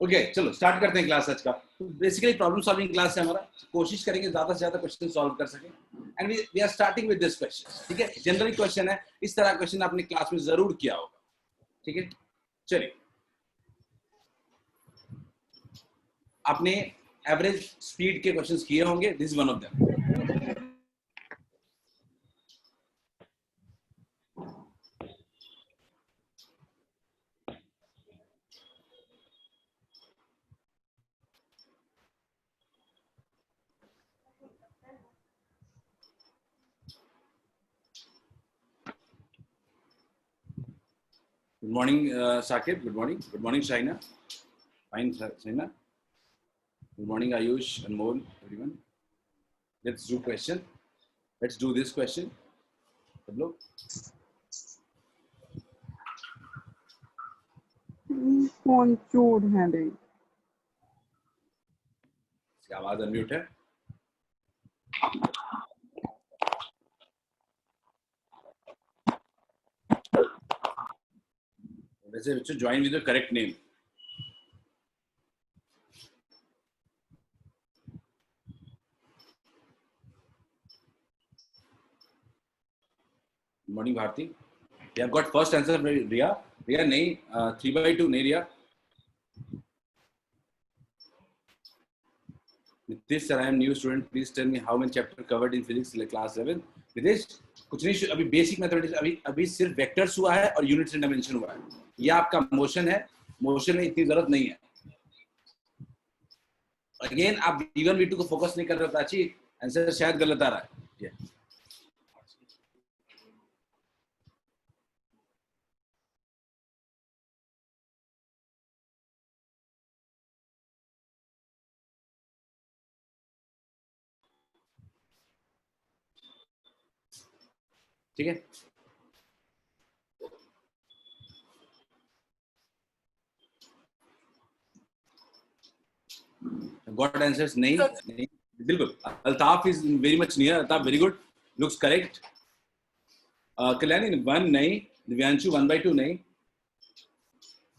Okay चलो start करते हैं क्लास आज का। तो बेसिकली प्रॉब्लम सॉल्विंग क्लास है हमारा। कोशिश करेंगे ज्यादा से ज्यादा क्वेश्चन सॉल्व कर सकें and we are starting with this question. ठीक है, जनरली क्वेश्चन है, इस तरह क्वेश्चन आपने क्लास में जरूर किया होगा। ठीक है, चलिए आपने एवरेज स्पीड के क्वेश्चंस किए होंगे, this is one of them. Good morning, Sakib. Good morning. Good morning, Shaina. Fine, Shaina. Good morning, Ayush, Anmol, everyone. Let's do question. Let's do this question. सब लोग कौन चोर है रे? इसकी आवाज अनम्यूट है। वैसे बच्चों join with the correct name. Morning Bharti, you have got first answer Riya. Riya नहीं, 3/2 नहीं रिया। Nitish sir, I am new student, please tell me how many chapter covered in physics class 11। Nitesh कुछ नहीं, अभी बेसिक मैथमेटिक्स अभी सिर्फ वेक्टर्स हुआ है और यूनिट्स एंड डायमेंशन हुआ है। ये आपका मोशन है, मोशन में इतनी जरूरत नहीं है। अगेन आप V1 V2 को फोकस नहीं कर रहे हो प्राची, आंसर शायद गलत आ रहा है। ठीक है, गॉट आंसर्स नहीं, नहीं बिल्कुल। Altaf is very much near. Altaf very good, looks correct. Kalyani 1 नहीं, दिव्यांशु 1/2 नहीं।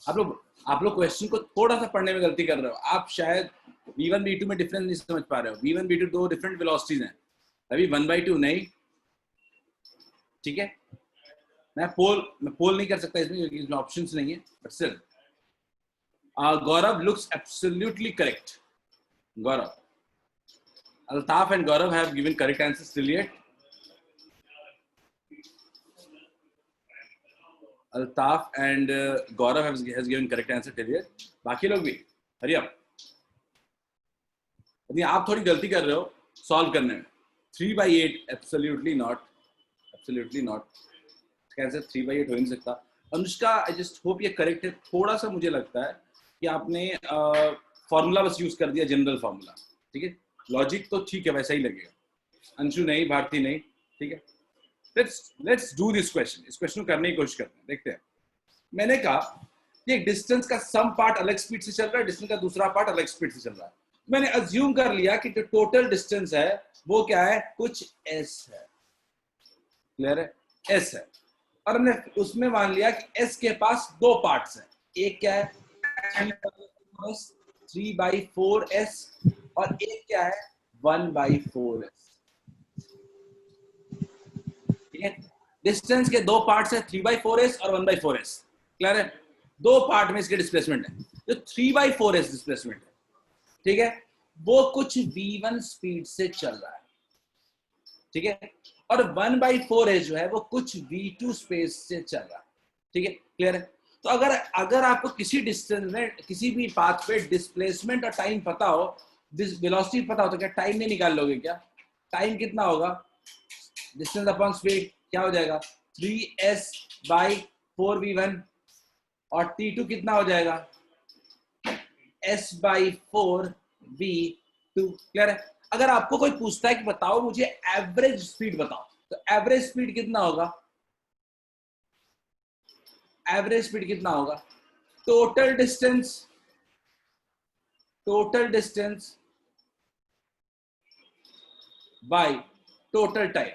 आप लोग क्वेश्चन को थोड़ा सा पढ़ने में गलती कर रहे हो। आप शायद V1 V2 में डिफरेंस नहीं समझ पा रहे हो। V1 V2 दो डिफरेंट वेलोसिटीज हैं। अभी 1/2 नहीं। ठीक है, मैं पोल नहीं कर सकता इसमें क्योंकि इसमें ऑप्शंस नहीं है, but still Gaurav looks absolutely correct. Gaurav, Altaf and Gaurav have given correct answers till yet. Altaf and Gaurav has given correct answer till yet. बाकी लोग भी हरी अप। यदि आप थोड़ी गलती कर रहे हो सॉल्व करने में। 3/8 एब्सोल्युटली नॉट, एब्सोल्युटली नॉट। इसका आंसर 3/8 हो ही नहीं सकता। अनुष्का, आई जस्ट होप ये करेक्ट है। थोड़ा सा मुझे लगता है कि आपने फॉर्मूला बस यूज कर दिया, जनरल फॉर्मूला। ठीक है, लॉजिक तो ठीक है, वैसा ही लगेगा। अंशु नहीं, भारती नहीं। ठीक है, लेट्स डू दिस क्वेश्चन। इस क्वेश्चन को करने की कोशिश करते हैं, देखते हैं। मैंने कहा कि एक डिस्टेंस का सम पार्ट अलग स्पीड से चल रहा है, डिस्टेंस का दूसरा पार्ट अलग स्पीड से चल रहा है। मैंने अज्यूम कर लिया कि जो टोटल डिस्टेंस है वो क्या है, कुछ s है। क्लियर है, s है। और हमने उसमें मान लिया कि s के पास दो पार्ट्स हैं। एक क्या है 3/4s और एक क्या है 1/4s। ठीक है, डिस्टेंस के दो पार्ट्स है, 3/4s और 1/4s। क्लियर है, दो पार्ट में इसके डिस्प्लेसमेंट है। जो 3/4s डिस्प्लेसमेंट है, ठीक है, वो कुछ v1 स्पीड से चल रहा है। ठीक है, और 1/4s जो है वो कुछ v2 स्पेस से चल रहा है। ठीक है, क्लियर है। तो अगर आपको किसी डिस्टेंस में किसी भी पाथ पे डिस्प्लेसमेंट और टाइम पता हो, वेलोसिटी पता हो, तो क्या टाइम नहीं निकाल लोगे क्या? टाइम कितना होगा, डिस्टेंस अपॉन स्पीड क्या हो जाएगा 3s/4v1 और t2 कितना हो जाएगा s/4v2। क्लियर है। अगर आपको कोई पूछता है कि बताओ मुझे एवरेज स्पीड बताओ, तो एवरेज स्पीड कितना होगा, एवरेज स्पीड कितना होगा, total distance by total time.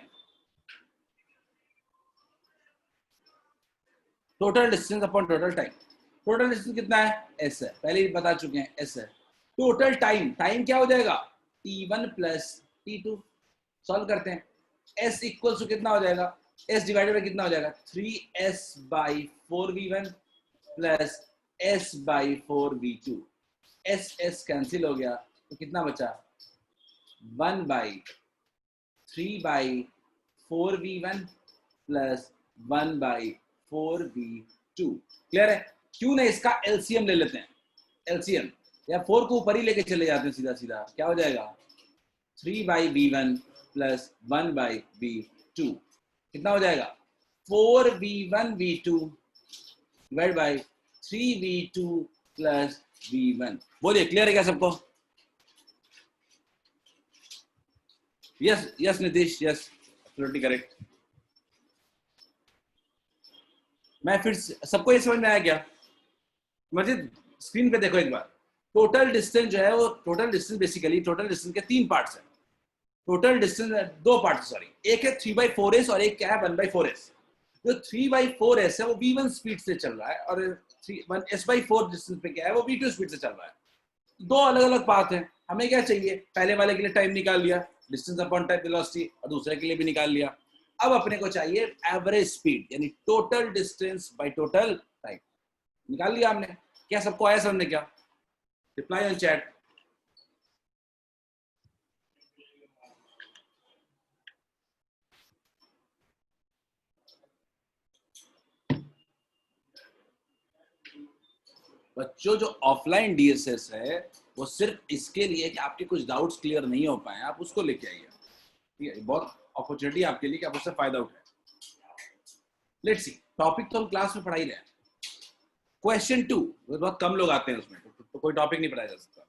Total distance upon total time. Total distance कितना है, s है, पहले ही बता चुके हैं s है। टोटल टाइम, टाइम क्या हो जाएगा, t1 प्लस t2। सॉल्व करते हैं, s इक्वल टू कितना हो जाएगा, s डिवाइडेड बाय कितना हो जाएगा, 3s by 4v1 plus s by 4v2। s cancel हो गया तो कितना बचा, 1 by 3 by 4v1 plus 1 by 4v2। Clear है, क्यों नहीं इसका एलसीएम ले लेते हैं, एलसीएम या 4 को ऊपर ही लेके चले जाते हैं, सीधा सीधा क्या हो जाएगा, 3 by v1 plus 1 by v2 कितना हो जाएगा, 4v1 v2 divide by 3v2 plus v1। बोलिए क्लियर है क्या सबको, yes yes Nitish, yes absolutely correct. मैं फिर सबको ये समझ में आया क्या, मजीद स्क्रीन पे देखो एक बार। टोटल डिस्टेंस जो है वो, total distance basically, total distance के 3 पार्ट्स हैं। टोटल डिस्टेंस 2 पार्ट, सॉरी, एक है 3/4s और एक क्या है 1/4s। जो 3/4s है वो v1 स्पीड से चल रहा है और 1s/4 डिस्टेंस पे क्या है वो v2 स्पीड से चल रहा है। 2 अलग अलग पाथ हैं। हमें क्या चाहिए, पहले वाले के लिए टाइम निकाल लिया, डिस्टेंस अपॉन टाइम वेलोसिटी, और दूसरे के लिए भी निकाल लिया। अब अपने को चाहिए एवरेज स्पीड, यानी total distance by total time. निकाल लिया हमने, क्या सबको आया समझ में क्या, रिप्लाई ऑन चैट। बच्चों जो ऑफलाइन डीएसएस है वो सिर्फ इसके लिए कि आपके कुछ डाउट्स क्लियर नहीं हो पाए, आप उसको लेके आइए, ठीक है, बहुत अपॉर्चुनिटी आपके लिए कि आप उससे फायदा उठाएं। लेट्स सी, टॉपिक तो हम क्लास में पढ़ा ही रहे हैं। क्वेश्चन 2, बहुत कम लोग आते हैं उसमें, तो कोई टॉपिक नहीं पढ़ाया जा सकता।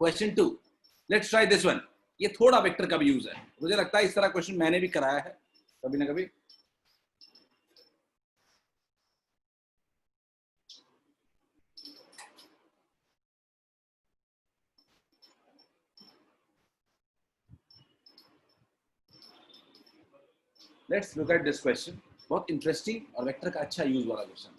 Question 2, let's try this one. ये थोड़ा वेक्टर का भी यूज है, मुझे लगता है इस तरह क्वेश्चन मैंने भी कराया है कभी ना कभी। Let's look at this question, बहुत इंटरेस्टिंग और वेक्टर का अच्छा यूज वाला क्वेश्चन।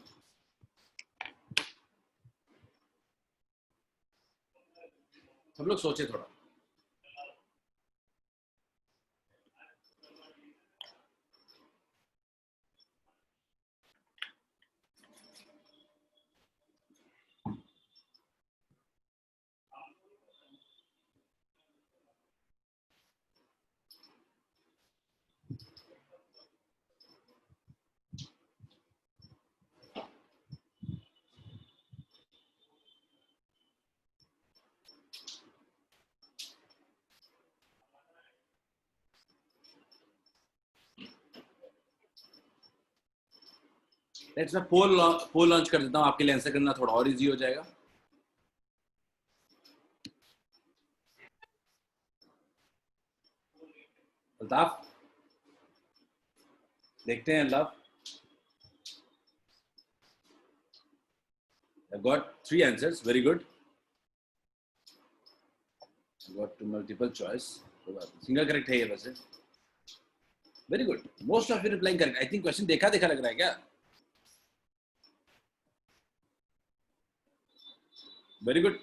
सब लोग सोचे थोड़ा। लेट्स मैं पोल लॉन्च कर देता हूं, आपके लिए आंसर करना थोड़ा और इजी हो जाएगा। अल्ताफ देखते हैं, love I got 3 answers, very good. I got to multiple choice, single correct है ये वैसे, very good, most of you replying correct. I think question देखा देखा लग रहा है क्या, very good.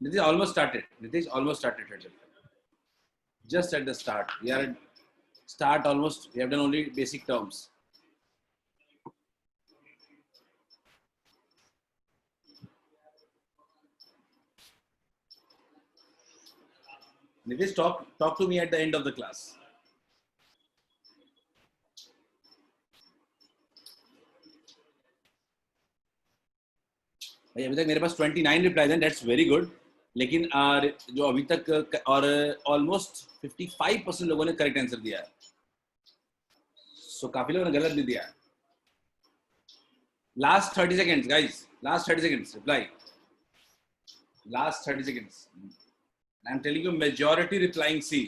Nitish almost started. Nitish almost started. Just at the start. We are at start almost. We have done only basic terms. Nitish, talk to me at the end of the class. भाई अभी तक मेरे पास 29 replies हैं, that's very good. लेकिन जो अभी तक और ऑलमोस्ट 55% लोगों ने करेक्ट आंसर दिया है, सो काफी लोगों ने गलत भी दिया है। Last 30 seconds guys, last 30 seconds reply, last 30 seconds. I am telling you majority replying C.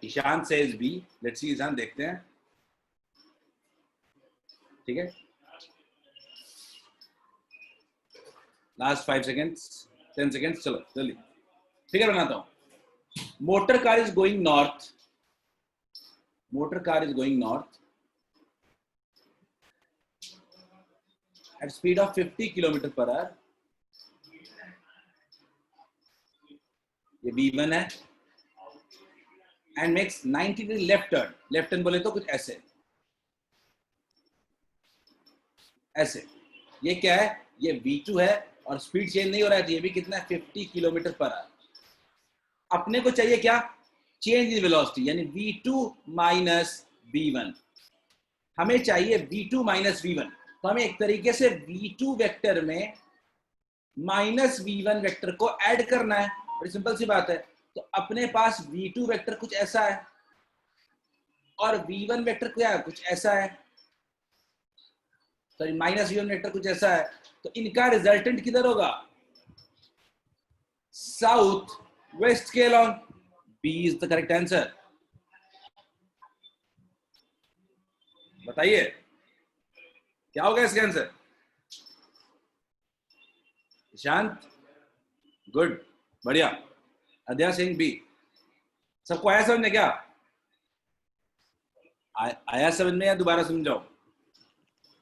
Ishan says B, let's see Ishan, देखते हैं, ठीक है। लास्ट 5 सेकेंड्स, 10 सेकेंड्स, चलो जल्दी फिगर बनाता हूं। motor car is going north. Motor car is going north at speed of 50 kilometre per hour. ये V1 है and makes 90 degree left turn. Left turn बोले तो कुछ ऐसे ऐसे. ये क्या है? ये V2 है और स्पीड चेंज नहीं हो रहा है, तो ये भी कितना है? 50 किलोमीटर पर आवर. अपने को चाहिए क्या? चेंज इन वेलोसिटी, यानी V2 माइनस V1. हमें चाहिए V2 माइनस V1. तो हमें एक तरीके से V2 वेक्टर में माइनस V1 वेक्टर को ऐड करना है. बड़ी सिंपल सी बात है. तो अपने पास V2 वेक्टर कुछ ऐसा है और V1 वेक्टर क्या है? कुछ ऐसा है. सॉरी, माइनस V1 वेक्टर कुछ ऐसा है. तो इनका रिजल्टेंट किधर होगा? साउथ वेस्ट के along. B is the correct answer. बताइए क्या होगा इसका आंसर? शांत, गुड, बढ़िया. अध्या सिंह बी. सबको आया समझ में? क्या आया समझ में या दोबारा समझाओ?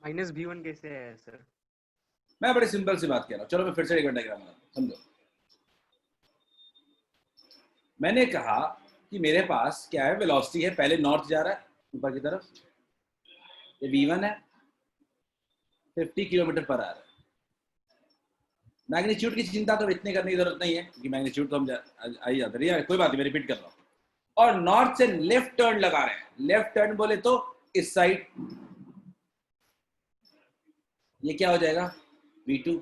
माइनस V1 कैसे है सर? मैं बड़ी सिंपल सी बात कह रहा हूं. चलो मैं फिर से एक डायग्राम बनाता हूं, समझो. मैंने कहा कि मेरे पास क्या है? वेलोसिटी है, पहले नॉर्थ जा रहा है ऊपर की तरफ. ये V1 है, 50 किलोमीटर पर आवर. मैग्नीट्यूड की चिंता तो इतने करने की जरूरत नहीं है, क्योंकि मैग्नीट्यूड तो हम आ ही जाते हैं. कोई बात नहीं, मैं रिपीट कर रहा हूं. और नॉर्थ से लेफ्ट टर्न लगा रहे हैं. लेफ्ट टर्न बोले तो इस साइड. ये क्या हो जाएगा? V2.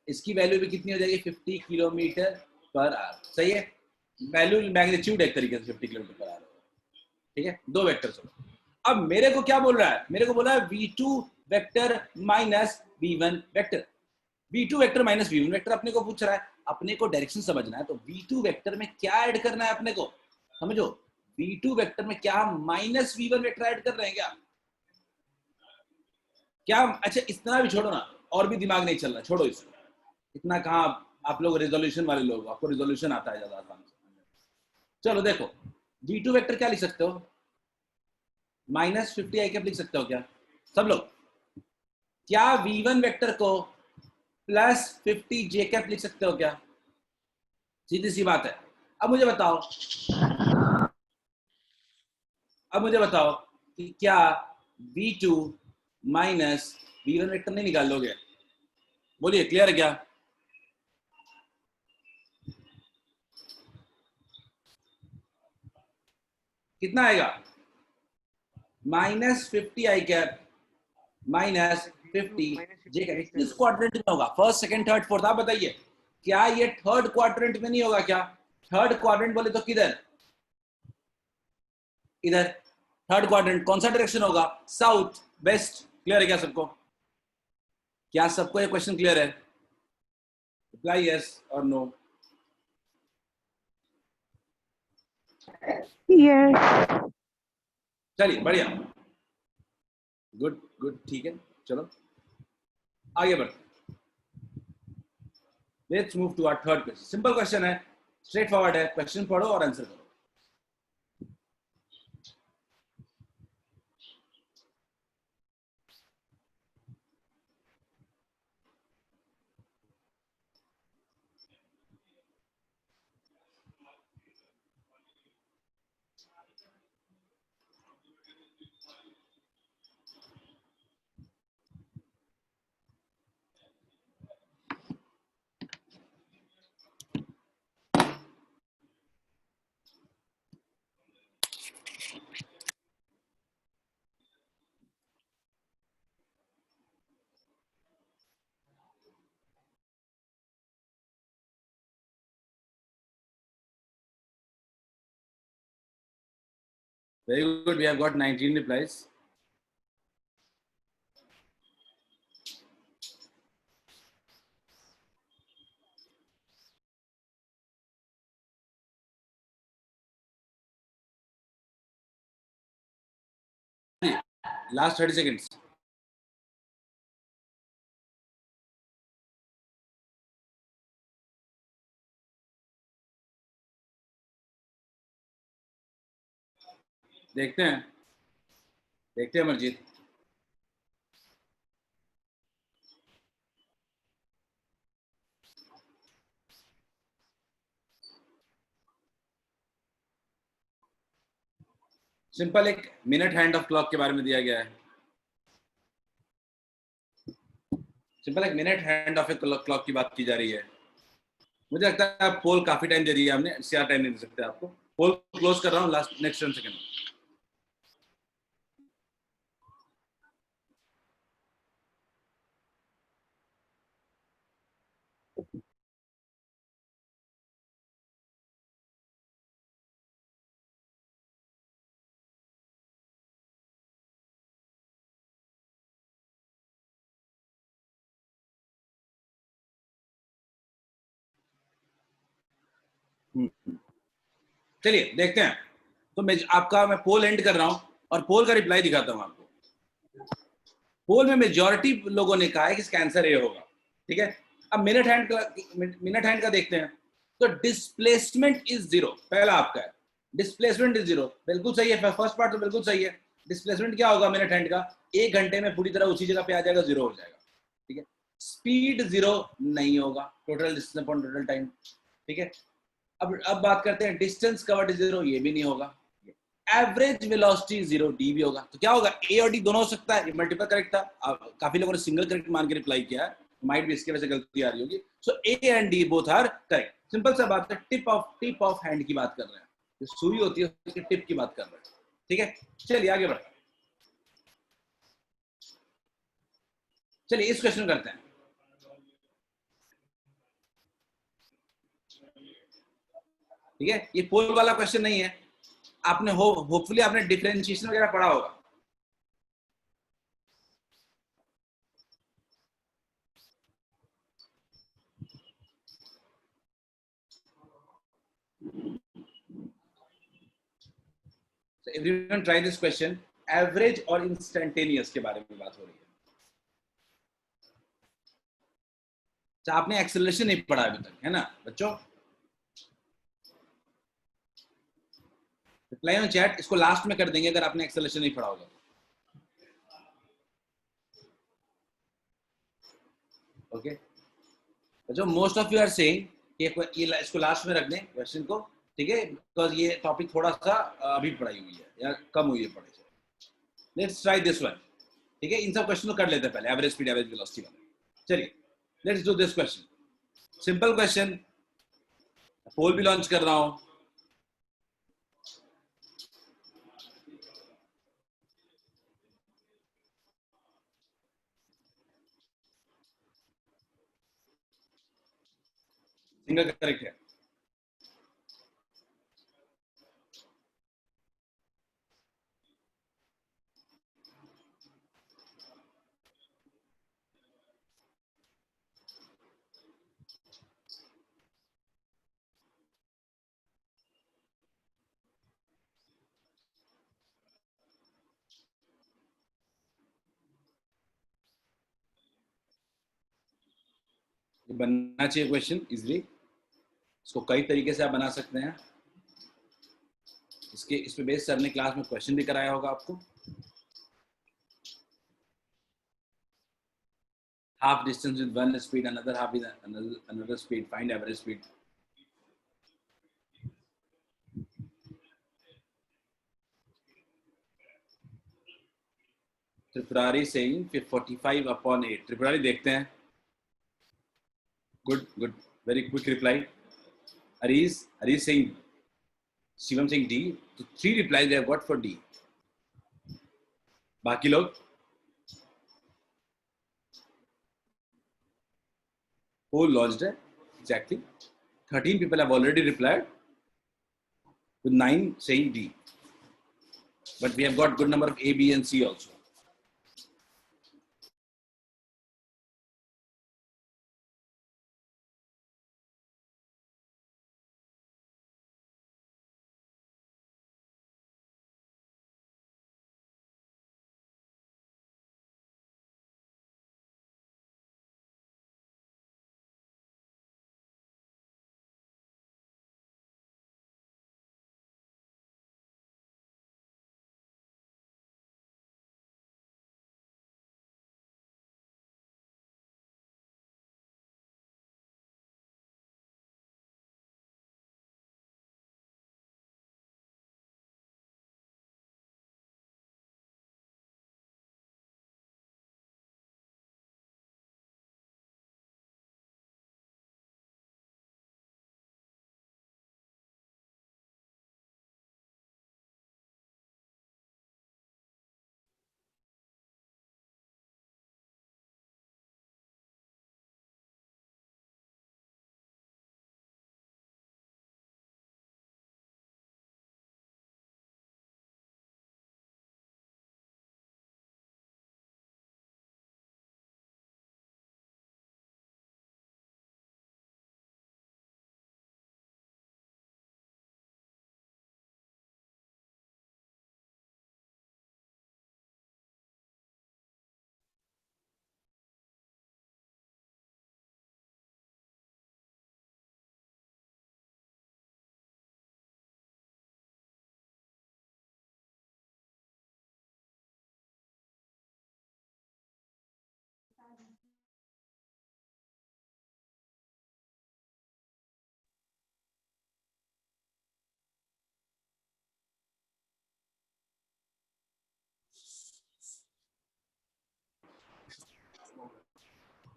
इसकी वैल्यू भी कितनी हो जाएगी? 50 किलोमीटर पर आवर. सही है. वैल्यू मैग्नीट्यूड एक तरीके से 50 किलोमीटर पर आवर. ठीक है, दो वेक्टर्स हो. अब मेरे को क्या बोल रहा है? मेरे को बोल रहा है V2 vector minus V1 vector. V2 vector minus V1 vector अपने को पूछ रहा है. अपने को डायरेक्शन समझना है, तो V2 वेक्टर में क्या ऐड करना है अपने को? समझो, V2 वेक्टर में क्या हम माइनस V1 वेक्टर ऐड कर रहे हैं क्या? क्या? अच्छा, इतना भी छोड़ो ना, और भी दिमाग नहीं चल रहा, छोड़ो इसको. इतना कहाँ आप लोग रेजोल्यूशन वाले लोग, आपको रेजोल्यूशन आता है ज्यादा आसान से. चलो देखो, V2 वेक्टर क्या लिख सकते हो? माइनस 50 आई कैप लिख सकते हो क्या सब लोग? क्या V1 वेक्टर को प्लस 50 जे कैप लिख सकते हो क्या? सीधी सी बात है. अब मुझे बताओ, कि क्या V2 माइनस V1 वेक्टर नहीं निकाल लोगे? बोलिए, क्लियर है क्या? कितना आएगा? माइनस 50 आई कैप माइनस 50 जे कैप. किस क्वाड्रेंट में होगा? First, second, third, fourth? आप बताइए, क्या ये थर्ड क्वाड्रेंट में नहीं होगा क्या? थर्ड क्वाड्रेंट बोले तो किधर? इधर. थर्ड क्वाड्रेंट कौन सा डायरेक्शन होगा? South west. क्लियर है क्या सबको? क्या सबको ये क्वेश्चन क्लियर है? रिप्लाई यस और नो. Yes. चलिए, बढ़िया, गुड गुड, ठीक है. चलो आगे बढ़ते. Let's move to our third question. Simple question है, स्ट्रेट फॉरवर्ड है. क्वेश्चन पढ़ो और आंसर करो. Very good. We have got 19 replies. Last 30 seconds. देखते हैं, देखते हैं अमरजीत। सिंपल एक मिनट हैंड ऑफ क्लॉक के बारे में दिया गया है। सिंपल एक मिनट हैंड ऑफ क्लॉक की बात की जा रही है। मुझे लगता है आप पोल काफी टाइम दे दिया हमने, इससे टाइम नहीं दे सकते आपको। पोल क्लोज कर रहा हूँ, लास्ट नेक्स्ट 10 सेकंड। चलिए देखते हैं। तो मैं पोल एंड कर रहा हूं और पोल का रिप्लाई दिखाता हूं आपको। पोल में मेजॉरिटी लोगों ने कहा है कि इसका आंसर ए होगा। ठीक है, अब मिनट हैंड का देखते हैं। तो डिस्प्लेसमेंट इज जीरो, पहला आपका है। डिस्प्लेसमेंट इज जीरो, बिल्कुल सही है। फर्स्ट पार्ट तो बिल्कुल सही है। डिस्प्लेसमेंट क्या होगा मिनट हैंड का? 1 घंटे में पूरी तरह उसी जगह पे आ जाएगा, जीरो हो जाएगा। ठीक है, स्पीड जीरो नहीं होगा, total distance upon total time. ठीक है, अब बात करते हैं डिस्टेंस कवर्ड जीरो, ये भी नहीं होगा। एवरेज वेलोसिटी जीरो, डी भी होगा। तो क्या होगा? ए और डी दोनों हो सकता है। ये मल्टीपल करेक्ट था, काफी लोगों ने सिंगल करेक्ट मान के रिप्लाई किया है, माइट भी इसके वजह से गलती आ रही होगी। So A and D both are correct. Simple सा बात है, टिप ऑफ हैंड की बात कर रहे हैं, जो सुई होती है उसकी टिप की बात कर रहे हैं। ठीक है, चलिए आगे बढ़ते हैं। चलिए इस क्वेश्चन करते हैं। ठीक है, ये पोल वाला क्वेश्चन नहीं है। आपने होपफुली आपने डिफरेंशिएशन वगैरह पढ़ा होगा। So everyone try this question. Average और इंस्टेंटेनियस के बारे में बात हो रही है। तो आपने एक्सेलरेशन नहीं पढ़ा अभी तक, है ना बच्चों? रिप्लाई ऑन चैट, इसको लास्ट में कर देंगे अगर आपने एक्सेलरेशन नहीं पढ़ा होगा। ओके, जो most of you are saying कि ये इसको लास्ट में रख दें क्वेश्चन को। ठीक है, बिकॉज ये टॉपिक थोड़ा सा अभी पढ़ाई हुई है या कम हुई है पढ़ाई से। Let's try this one. ठीक है, इन सब क्वेश्चन को कर लेते हैं पहले, एवरेज स्पीड एवरेज वेलोसिटी वाले। चलिए let's do this question. Simple question, poll भी लॉन्च कर रहा हूं। सिंगल करेक्ट है। बनना चाहिए क्वेश्चन इजिली। इसको कई तरीके से आप बना सकते हैं। इस पे बेस सर ने क्लास में क्वेश्चन भी कराया होगा आपको। half distance with one speed, another half with another speed, find average speed. Tripurari saying 45/8। Tripurari देखते हैं। Good, very quick reply. Harish saying, Shivam saying D. So 3 replies they have got for D. बाकी लोग poll launched है exactly 13 people have already replied with 9 saying D, but we have got good number of A, B and C also.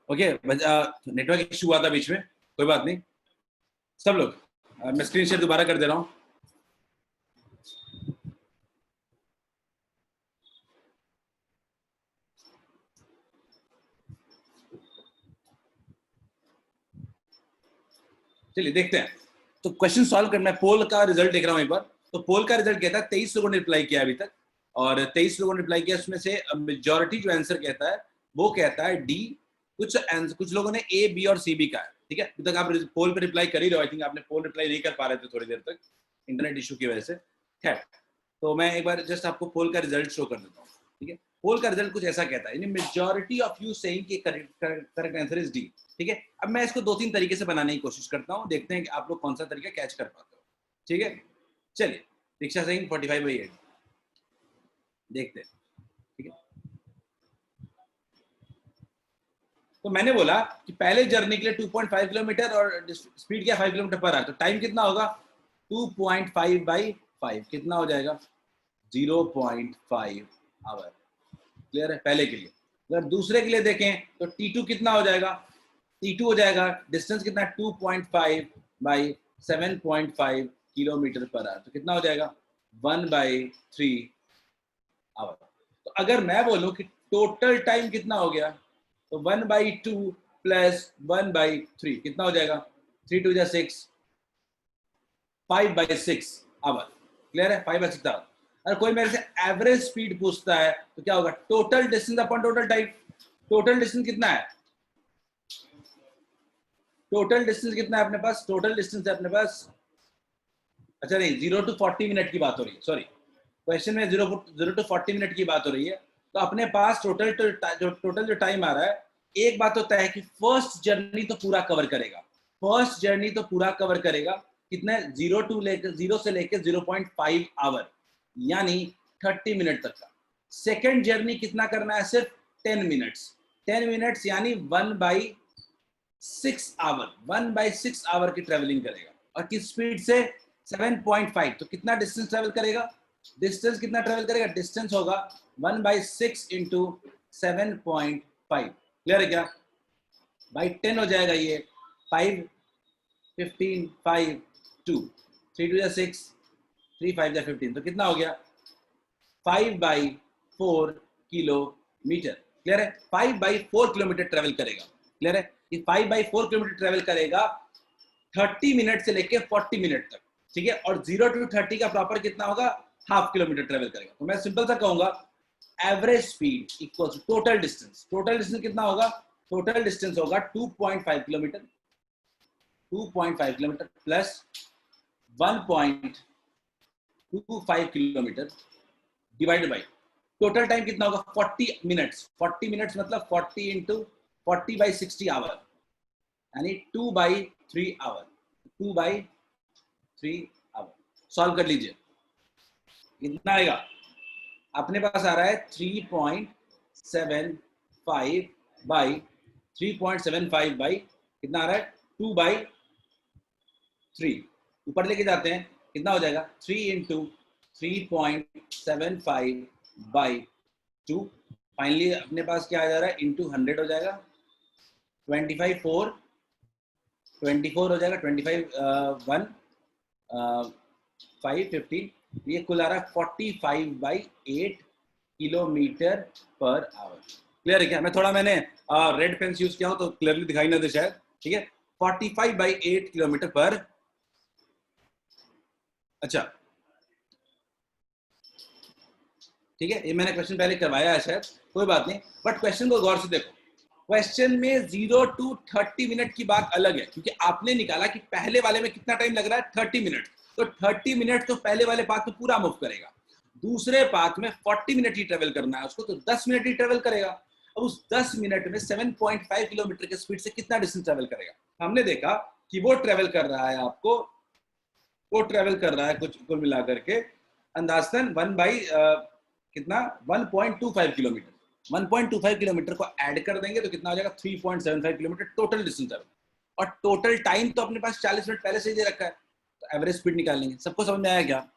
Okay, network issue हुआ था बीच में, कोई बात नहीं। सब लोग मैं स्क्रीन शेयर दोबारा कर दे रहा हूँ। चलिए देखते हैं। तो क्वेश्चन सॉल्व करना है। पोल का रिजल्ट देख रहा हूँ एक बार। तो पोल का रिजल्ट कहता है 23 लोगों ने रिप्लाई किया अभी तक, और 23 लोगों ने रिप्लाई किया, उसमें से मेजॉरिटी जो आंसर कहता है वो कहता है डी। कुछ लोगों ने ए, बी और सी भी कहा है। ठीक है, अभी तक आप पोल पे रिप्लाई कर ही रहे हो। आई थिंक आपने पोल रिप्लाई नहीं कर पा रहे थे थोड़ी देर तक, इंटरनेट इशू की वजह से। खैर, तो मैं एक बार जस्ट आपको पोल का रिजल्ट शो कर देता हूँ। ठीक है, पोल का रिजल्ट कुछ ऐसा कहता है, मेजॉरिटी ऑफ यू सेइंग कि करेक्ट आंसर इज डी। ठीक है, अब मैं इसको 2-3 तरीके से बनाने की कोशिश करता हूँ, देखते हैं कि आप लोग कौन सा तरीका कैच कर पाते हो। ठीक है, चलिए। दीक्षा सिंह 45/8 देखते हैं। ठीक है, तो मैंने बोला कि पहले जर्नी के लिए 2.5 किलोमीटर और स्पीड क्या 5 किलोमीटर पर आवर, तो टाइम कितना होगा 2.5/5, कितना हो जाएगा 0.5 आवर। क्लियर है पहले के लिए। अगर दूसरे के लिए देखें तो T2 कितना हो जाएगा, T2 हो जाएगा डिस्टेंस कितना 2.5/7.5 किलोमीटर पर आवर, तो कितना हो जाएगा 1/3 आवर। तो अगर मैं बोलूं कि टोटल टाइम कितना हो गया, तो 1/2 प्लस 1/3 कितना हो जाएगा 3 2 6, 5/6 आवर। क्लियर है, 5/6 आवर। अगर कोई मेरे से एवरेज स्पीड पूछता है तो क्या होगा, total distance upon total time. Total distance कितना है, टोटल डिस्टेंस कितना है अपने पास, टोटल डिस्टेंस है अपने पास, अच्छा नहीं 0 to 40 मिनट की बात हो रही है, सॉरी क्वेश्चन में 0 to 40 मिनट की बात हो रही है। तो अपने पास टोटल जो टाइम आ रहा है, एक बात होता है कि फर्स्ट जर्नी तो पूरा कवर करेगा, फर्स्ट जर्नी तो पूरा कवर करेगा कितने 0 से लेकर 0.5 आवर, यानी 30 मिनट तक का। सेकेंड जर्नी कितना करना है, सिर्फ 10 मिनट्स, 10 मिनट्स यानी 1/6 आवर, 1/6 आवर की ट्रेवलिंग करेगा। और किस स्पीड से 7.5, तो कितना डिस्टेंस ट्रेवल करेगा, डिस्टेंस कितना ट्रेवल करेगा, डिस्टेंस होगा 1/6 इंटू 7.5। क्लियर है क्या, बाई 10 हो जाएगा ये, 5 15 5 2 3 2 6 3 5 15, तो कितना हो गया 5/4 किलोमीटर। क्लियर है, 5/4 किलोमीटर ट्रेवल करेगा। क्लियर है, कि 5/4 किलोमीटर ट्रेवल करेगा 30 मिनट से लेकर 40 मिनट तक। ठीक है, और 0 to 30 का प्रॉपर कितना होगा, हाफ किलोमीटर ट्रेवल करेगा। तो मैं सिंपल सा कहूंगा average speed equal to total distance. Total distance कितना होगा, टोटल डिस्टेंस होगा 2.5 kilometre, 2.5 kilometre plus 1.25 kilometre divided by total time कितना होगा 40 मिनट्स। 40 मिनट्स मतलब 40 इंटू 40/60 आवर, यानी 2/3 आवर, 2/3 आवर। सॉल्व कर लीजिए, कितना आएगा, अपने पास आ रहा है 3.75 बाई कितना आ रहा है 2/3, ऊपर लेके जाते हैं कितना हो जाएगा 3 इंटू 3.75/2, फाइनली अपने पास क्या आ जा रहा है इंटू 100 हो जाएगा, 24 हो जाएगा, 25 1 5 15, ये कुल आ रहा है 45/8 किलोमीटर पर आवर। क्लियर है क्या, मैं थोड़ा मैंने रेड पेन यूज किया हूं तो क्लियरली दिखाई ना दे शायद। ठीक है, 45/8 किलोमीटर पर, अच्छा ठीक है, ये मैंने क्वेश्चन पहले करवाया है शायद, कोई बात नहीं, बट क्वेश्चन को गौर से देखो। क्वेश्चन में 0 to 30 मिनट की बात अलग है, क्योंकि आपने निकाला कि पहले वाले में कितना टाइम लग रहा है 30 मिनट, तो 30 मिनट तो पहले वाले पाथ में पूरा मूव करेगा, दूसरे पाथ में 40 मिनट ही ट्रेवल करना है उसको, तो 10 मिनट ही ट्रेवल करेगा। अब उस 10 मिनट में 7.5 किलोमीटर के स्पीड से कितना डिस्टेंस ट्रेवल करेगा, हमने देखा कि वो ट्रेवल कर रहा है आपको, वो ट्रेवल कर रहा है कुछ कुल मिलाकर के अंदाजन 1 1.25 किलोमीटर, 1.25 किलोमीटर को ऐड कर देंगे तो कितना हो जाएगा 3.75 किलोमीटर टोटल डिस्टेंस है। और टोटल टाइम तो अपने पास 40 मिनट पहले से ही दे रखा है, तो एवरेज स्पीड निकाल लेंगे। सबको समझ में आया क्या,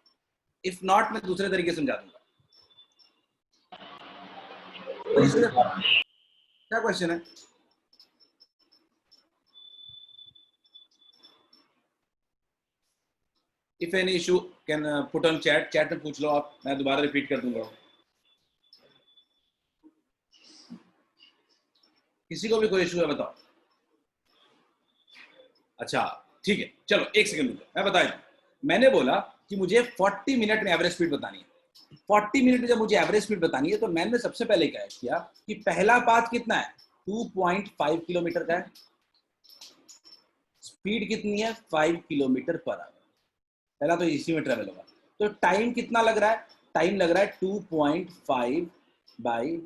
इफ नॉट मैं दूसरे तरीके समझा दूंगा। क्या क्वेश्चन है, if any issue can put on chat में पूछ लो आप, मैं दोबारा रिपीट कर दूंगा। किसी को भी कोई इशू है बताओ। अच्छा ठीक है, चलो एक सेकंड रुको, मैं बता दूं। मैंने बोला कि मुझे 40 मिनट में एवरेज स्पीड बतानी है। 40 मिनट में जब मुझे एवरेज स्पीड बतानी है तो मैंने सबसे पहले क्या किया कि पहला पाथ कितना है, 2.5 किलोमीटर का है, स्पीड कितनी है 5 किलोमीटर पर आवर, पहला तो इसी में ट्रेवल होगा। तो टाइम कितना लग रहा है, टाइम लग रहा है 2.5 बाई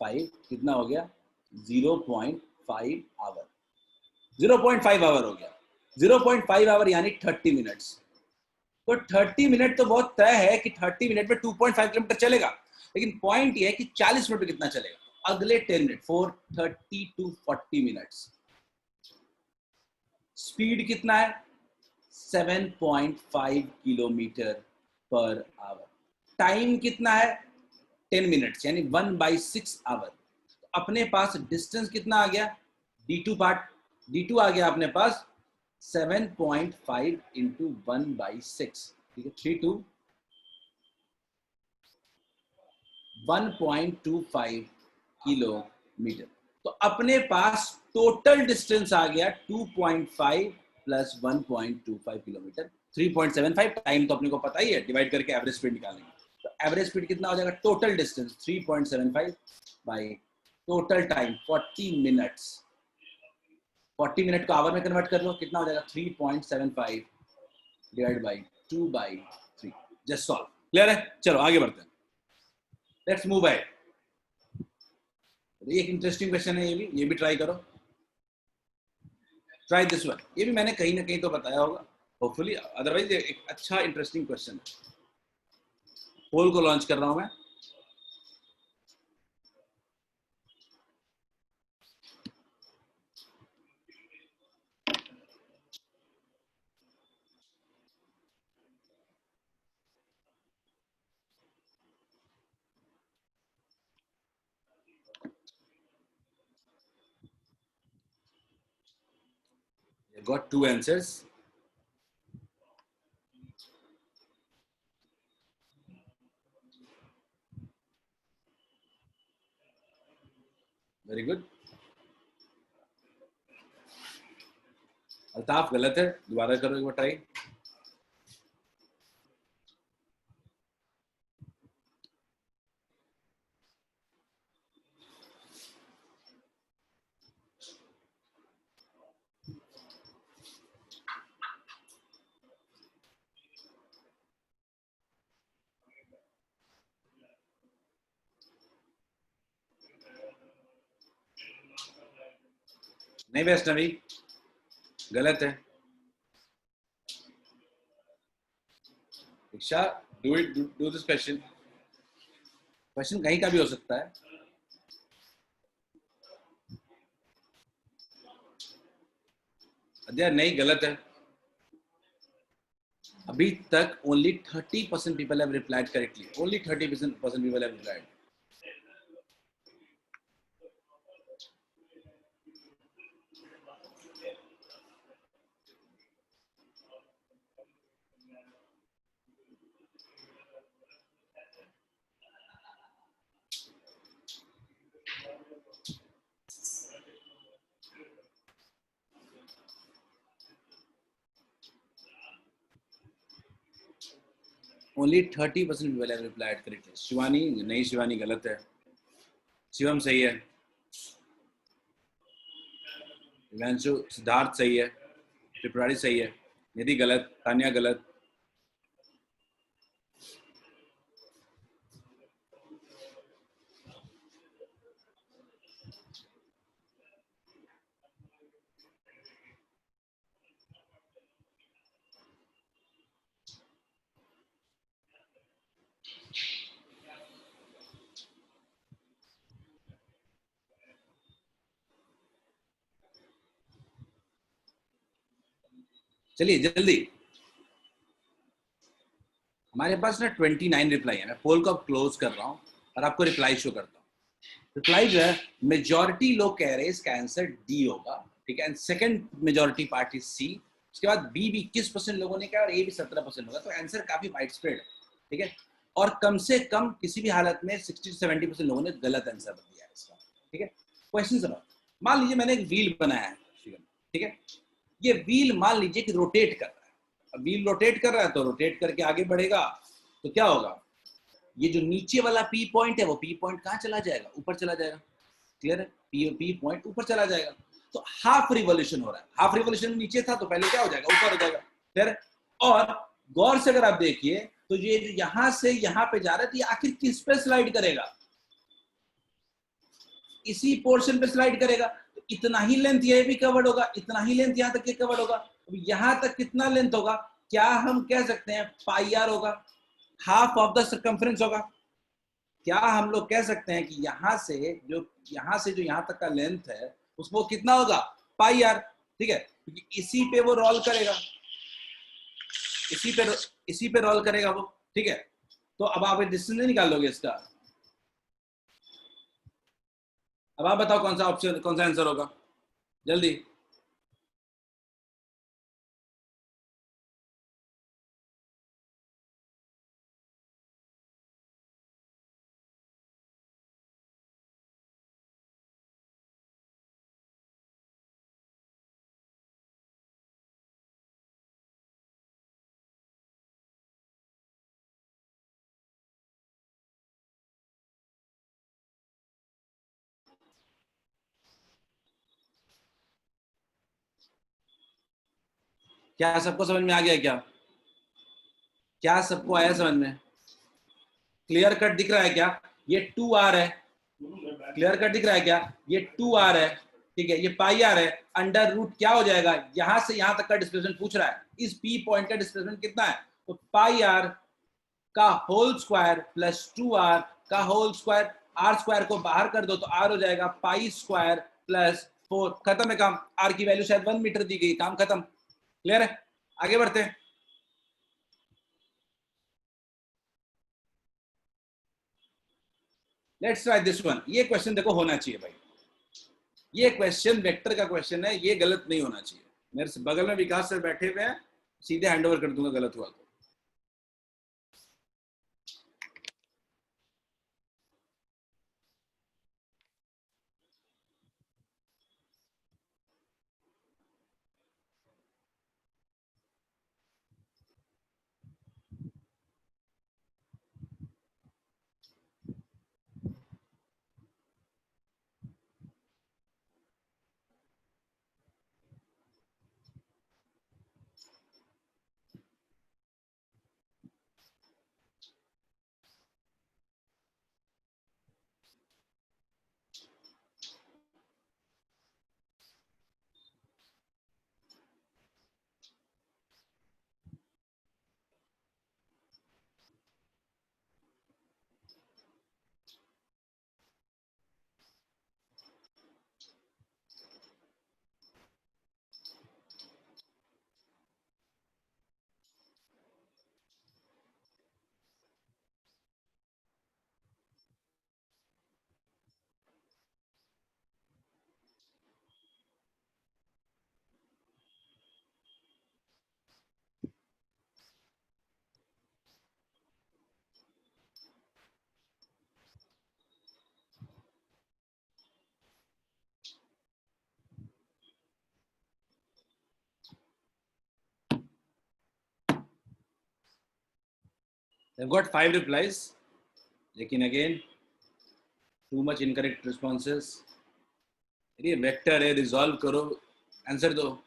5, कितना हो गया 0.5 आवर, 0.5 आवर हो गया, 0.5 आवर यानी 30 मिनट्स। तो 30 मिनट तो बहुत तय है कि 30 मिनट में 2.5 किलोमीटर चलेगा, लेकिन पॉइंट ये है कि 40 मिनट में कितना चलेगा, अगले 10 मिनट, 430 टू 40 मिनट्स। स्पीड कितना है 7.5 किलोमीटर पर आवर। टाइम कितना है 10 मिनट्स यानी 1/6 आवर। अपने पास डिस्टेंस कितना आ गया, D2 पार्ट, D2 आ गया अपने पास 7.5 इंटू 1/6, ठीक है, 32 1.25 किलोमीटर। तो अपने पास टोटल डिस्टेंस आ गया 2.5 प्लस 1.25 किलोमीटर, 3.75। टाइम तो अपने को पता ही है, डिवाइड करके एवरेज स्पीड निकालेंगे। तो एवरेज स्पीड कितना हो जाएगा, total distance 3.75 by total time 40 minutes. 40 minute को आवर में कन्वर्ट कर लो, कितना हो जाएगा 3.75 divide by 2/3। Just solve. Clear है, चलो आगे बढ़ते हैं, लेट्स मूव अहेड। एक इंटरेस्टिंग क्वेश्चन है, ये भी ट्राई करो, ट्राई दिस वन। ये भी मैंने कहीं ना कहीं तो बताया होगा होपफुली, अदरवाइज एक अच्छा इंटरेस्टिंग क्वेश्चन है। पोल को लॉन्च कर रहा हूं मैं। I got 2 answers. Very good. Altaf गलत है, दोबारा करो एक बार ट्राई। नहीं वैष्णवी, गलत है। Diksha, do it, do this question. Question कहीं का भी हो सकता है। अध्यय नहीं, गलत है। अभी तक only 30% people have replied correctly, only 30% people have replied. Only 30% people have replied correctly. Shivani नहीं, शिवानी गलत है। शिवम सही है, हिमांशु, सिद्धार्थ सही है, त्रिपुरारी सही है, निधि गलत, तान्या गलत। चलिए जल्दी, हमारे पास ना 29 रिप्लाई है। मैं पोल को अब क्लोज कर रहा हूँ और आपको रिप्लाई शो करता हूँ। रिप्लाई जो है, मेजॉरिटी लोग कह रहे हैं इसका आंसर डी होगा, ठीक है, and second majority part is C, उसके बाद बी भी 21% लोगों ने कहा और ए भी 17% होगा, तो आंसर काफी वाइड स्प्रेड है, ठीक है। और कम से कम किसी भी हालत में 60 से 70% लोगों ने गलत आंसर दिया है इसका, ठीक है। क्वेश्चन सुनो, मान लीजिए मैंने एक व्हील बनाया है, ठीक है। ये व्हील मान लीजिए कि रोटेट कर रहा है, अब व्हील रोटेट कर रहा है तो रोटेट करके आगे बढ़ेगा, तो क्या होगा, ये जो नीचे वाला पी पॉइंट है वो पी पॉइंट कहाँ चला जाएगा, ऊपर चला जाएगा, क्लियर है, पी पॉइंट ऊपर चला जाएगा। तो हाफ रिवॉल्यूशन हो रहा है, हाफ रिवॉल्यूशन नीचे था तो पहले क्या हो जाएगा, ऊपर हो जाएगा, क्लियर है। और गौर से अगर आप देखिए तो ये जो यहां से यहां पे जा रहा है, तो ये आखिर किस पे स्लाइड करेगा, इसी पोर्शन पे स्लाइड करेगा, तो इतना ही लेंथ ये भी कवर्ड होगा, इतना ही लेंथ यहां तक ये कवर्ड होगा। अब यहां तक कितना लेंथ होगा, क्या हम कह सकते हैं पाई आर होगा, हाफ ऑफ द सर्कम्फ्रेंस होगा। क्या हम लोग कह सकते हैं कि यहां से जो यहां तक का लेंथ है उसको कितना होगा, पाई आर, ठीक है, क्योंकि इसी पे वो रोल करेगा, इसी पे रोल करेगा वो, ठीक है। तो अब आप डिस्टेंस नहीं निकाल लोगे इसका, अब आप बताओ कौन सा ऑप्शन, कौन सा आंसर होगा, जल्दी। क्या सबको समझ में आ गया, क्या क्या सबको आया समझ में, क्लियर कट दिख रहा है क्या, ये 2r है, क्लियर कट दिख रहा है क्या, ये 2r है, ठीक है, ये पाई आर है, अंडर रूट क्या हो जाएगा, यहां से यहां तक का डिस्प्लेसमेंट पूछ रहा है, इस पी पॉइंट का डिस्प्लेसमेंट कितना है, तो पाई आर का होल स्क्वायर प्लस 2r का होल स्क्वायर, आर स्क्वायर को बाहर कर दो तो आर हो जाएगा पाई स्क्वायर प्लस 4, खत्म है काम, आर की वैल्यू शायद 1 मीटर दी गई, काम खत्म, क्लियर है, आगे बढ़ते हैं। लेट्स ट्राई दिस वन, ये क्वेश्चन देखो होना चाहिए भाई, ये क्वेश्चन वेक्टर का क्वेश्चन है, ये गलत नहीं होना चाहिए। मेरे से बगल में विकास सर बैठे हुए हैं, सीधे हैंडओवर कर दूंगा गलत हुआ तो। They've got 5 replies, लेकिन again too much incorrect responses. ये वेक्टर है, रिजॉल्व करो, आंसर दो।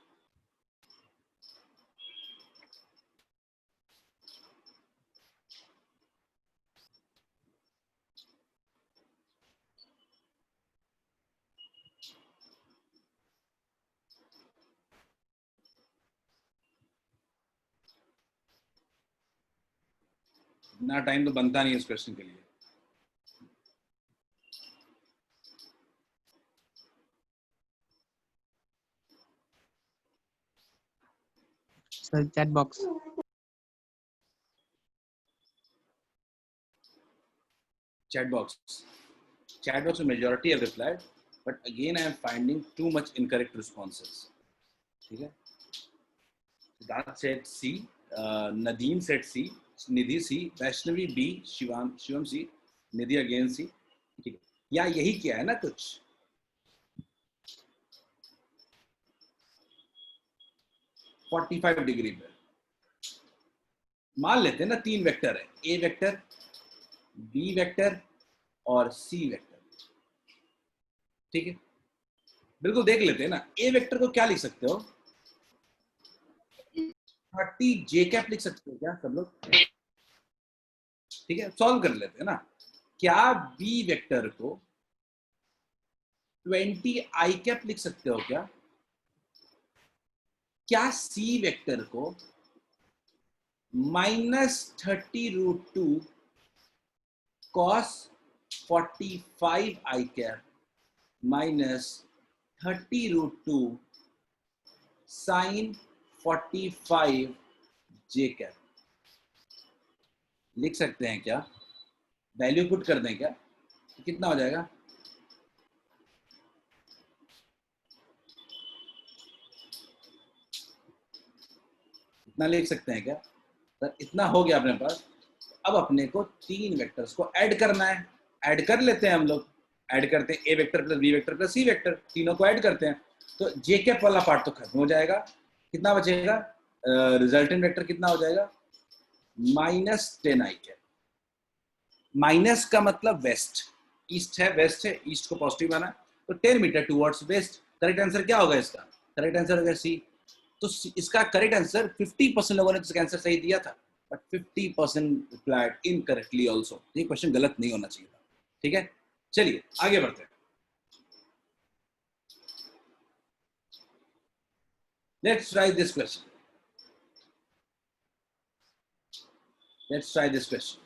इतना टाइम तो बनता नहीं है इस क्वेश्चन के लिए। Sir chat box. Chat box में majority have replied, but again I am finding too much incorrect responses, ठीक है। Siddharth said C, Nadeem said C, Nidhi C, Vaishnavi B, Shivam C, Nidhi again C. ठीक है, या यही किया है ना कुछ? डिग्री पे मान लेते हैं ना, 3 वेक्टर है, A वेक्टर, B वेक्टर और C वेक्टर। ठीक है, बिल्कुल देख लेते हैं ना। A वेक्टर को क्या लिख सकते हो? 30 J कैप लिख सकते हो क्या सब लोग? ठीक है, सॉल्व कर लेते हैं ना। क्या B वेक्टर को 20 I कैप लिख सकते हो क्या? क्या C वेक्टर को -30√2 cos 45 I cap -30√2 sin 45 J cap लिख सकते हैं क्या? वैल्यू पुट कर दें क्या? तो कितना हो जाएगा? इतना लिख सकते हैं क्या सर? इतना हो गया अपने पास। अब अपने को 3 वेक्टर्स को ऐड करना है। ऐड कर लेते हैं हम लोग। ऐड करते हैं A vector plus B vector plus C vector, तीनों को ऐड करते हैं तो J कैप वाला पार्ट तो खत्म हो जाएगा। कितना बचेगा? रिजल्टेंट वेक्टर कितना हो जाएगा? -10 I कैप। माइनस का मतलब वेस्ट, ईस्ट है, वेस्ट है, ईस्ट को पॉजिटिव माना तो 10 metre towards west. Correct answer क्या होगा इसका? करेक्ट आंसर होगा सी। तो इसका करेक्ट आंसर 50% लोगों ने इसका आंसर सही दिया था, बट 50% रिप्लाइड इनकरेक्टली आल्सो। ये क्वेश्चन गलत नहीं होना चाहिए था। ठीक है, चलिए आगे बढ़ते हैं। Let's try this question. Let's try this question.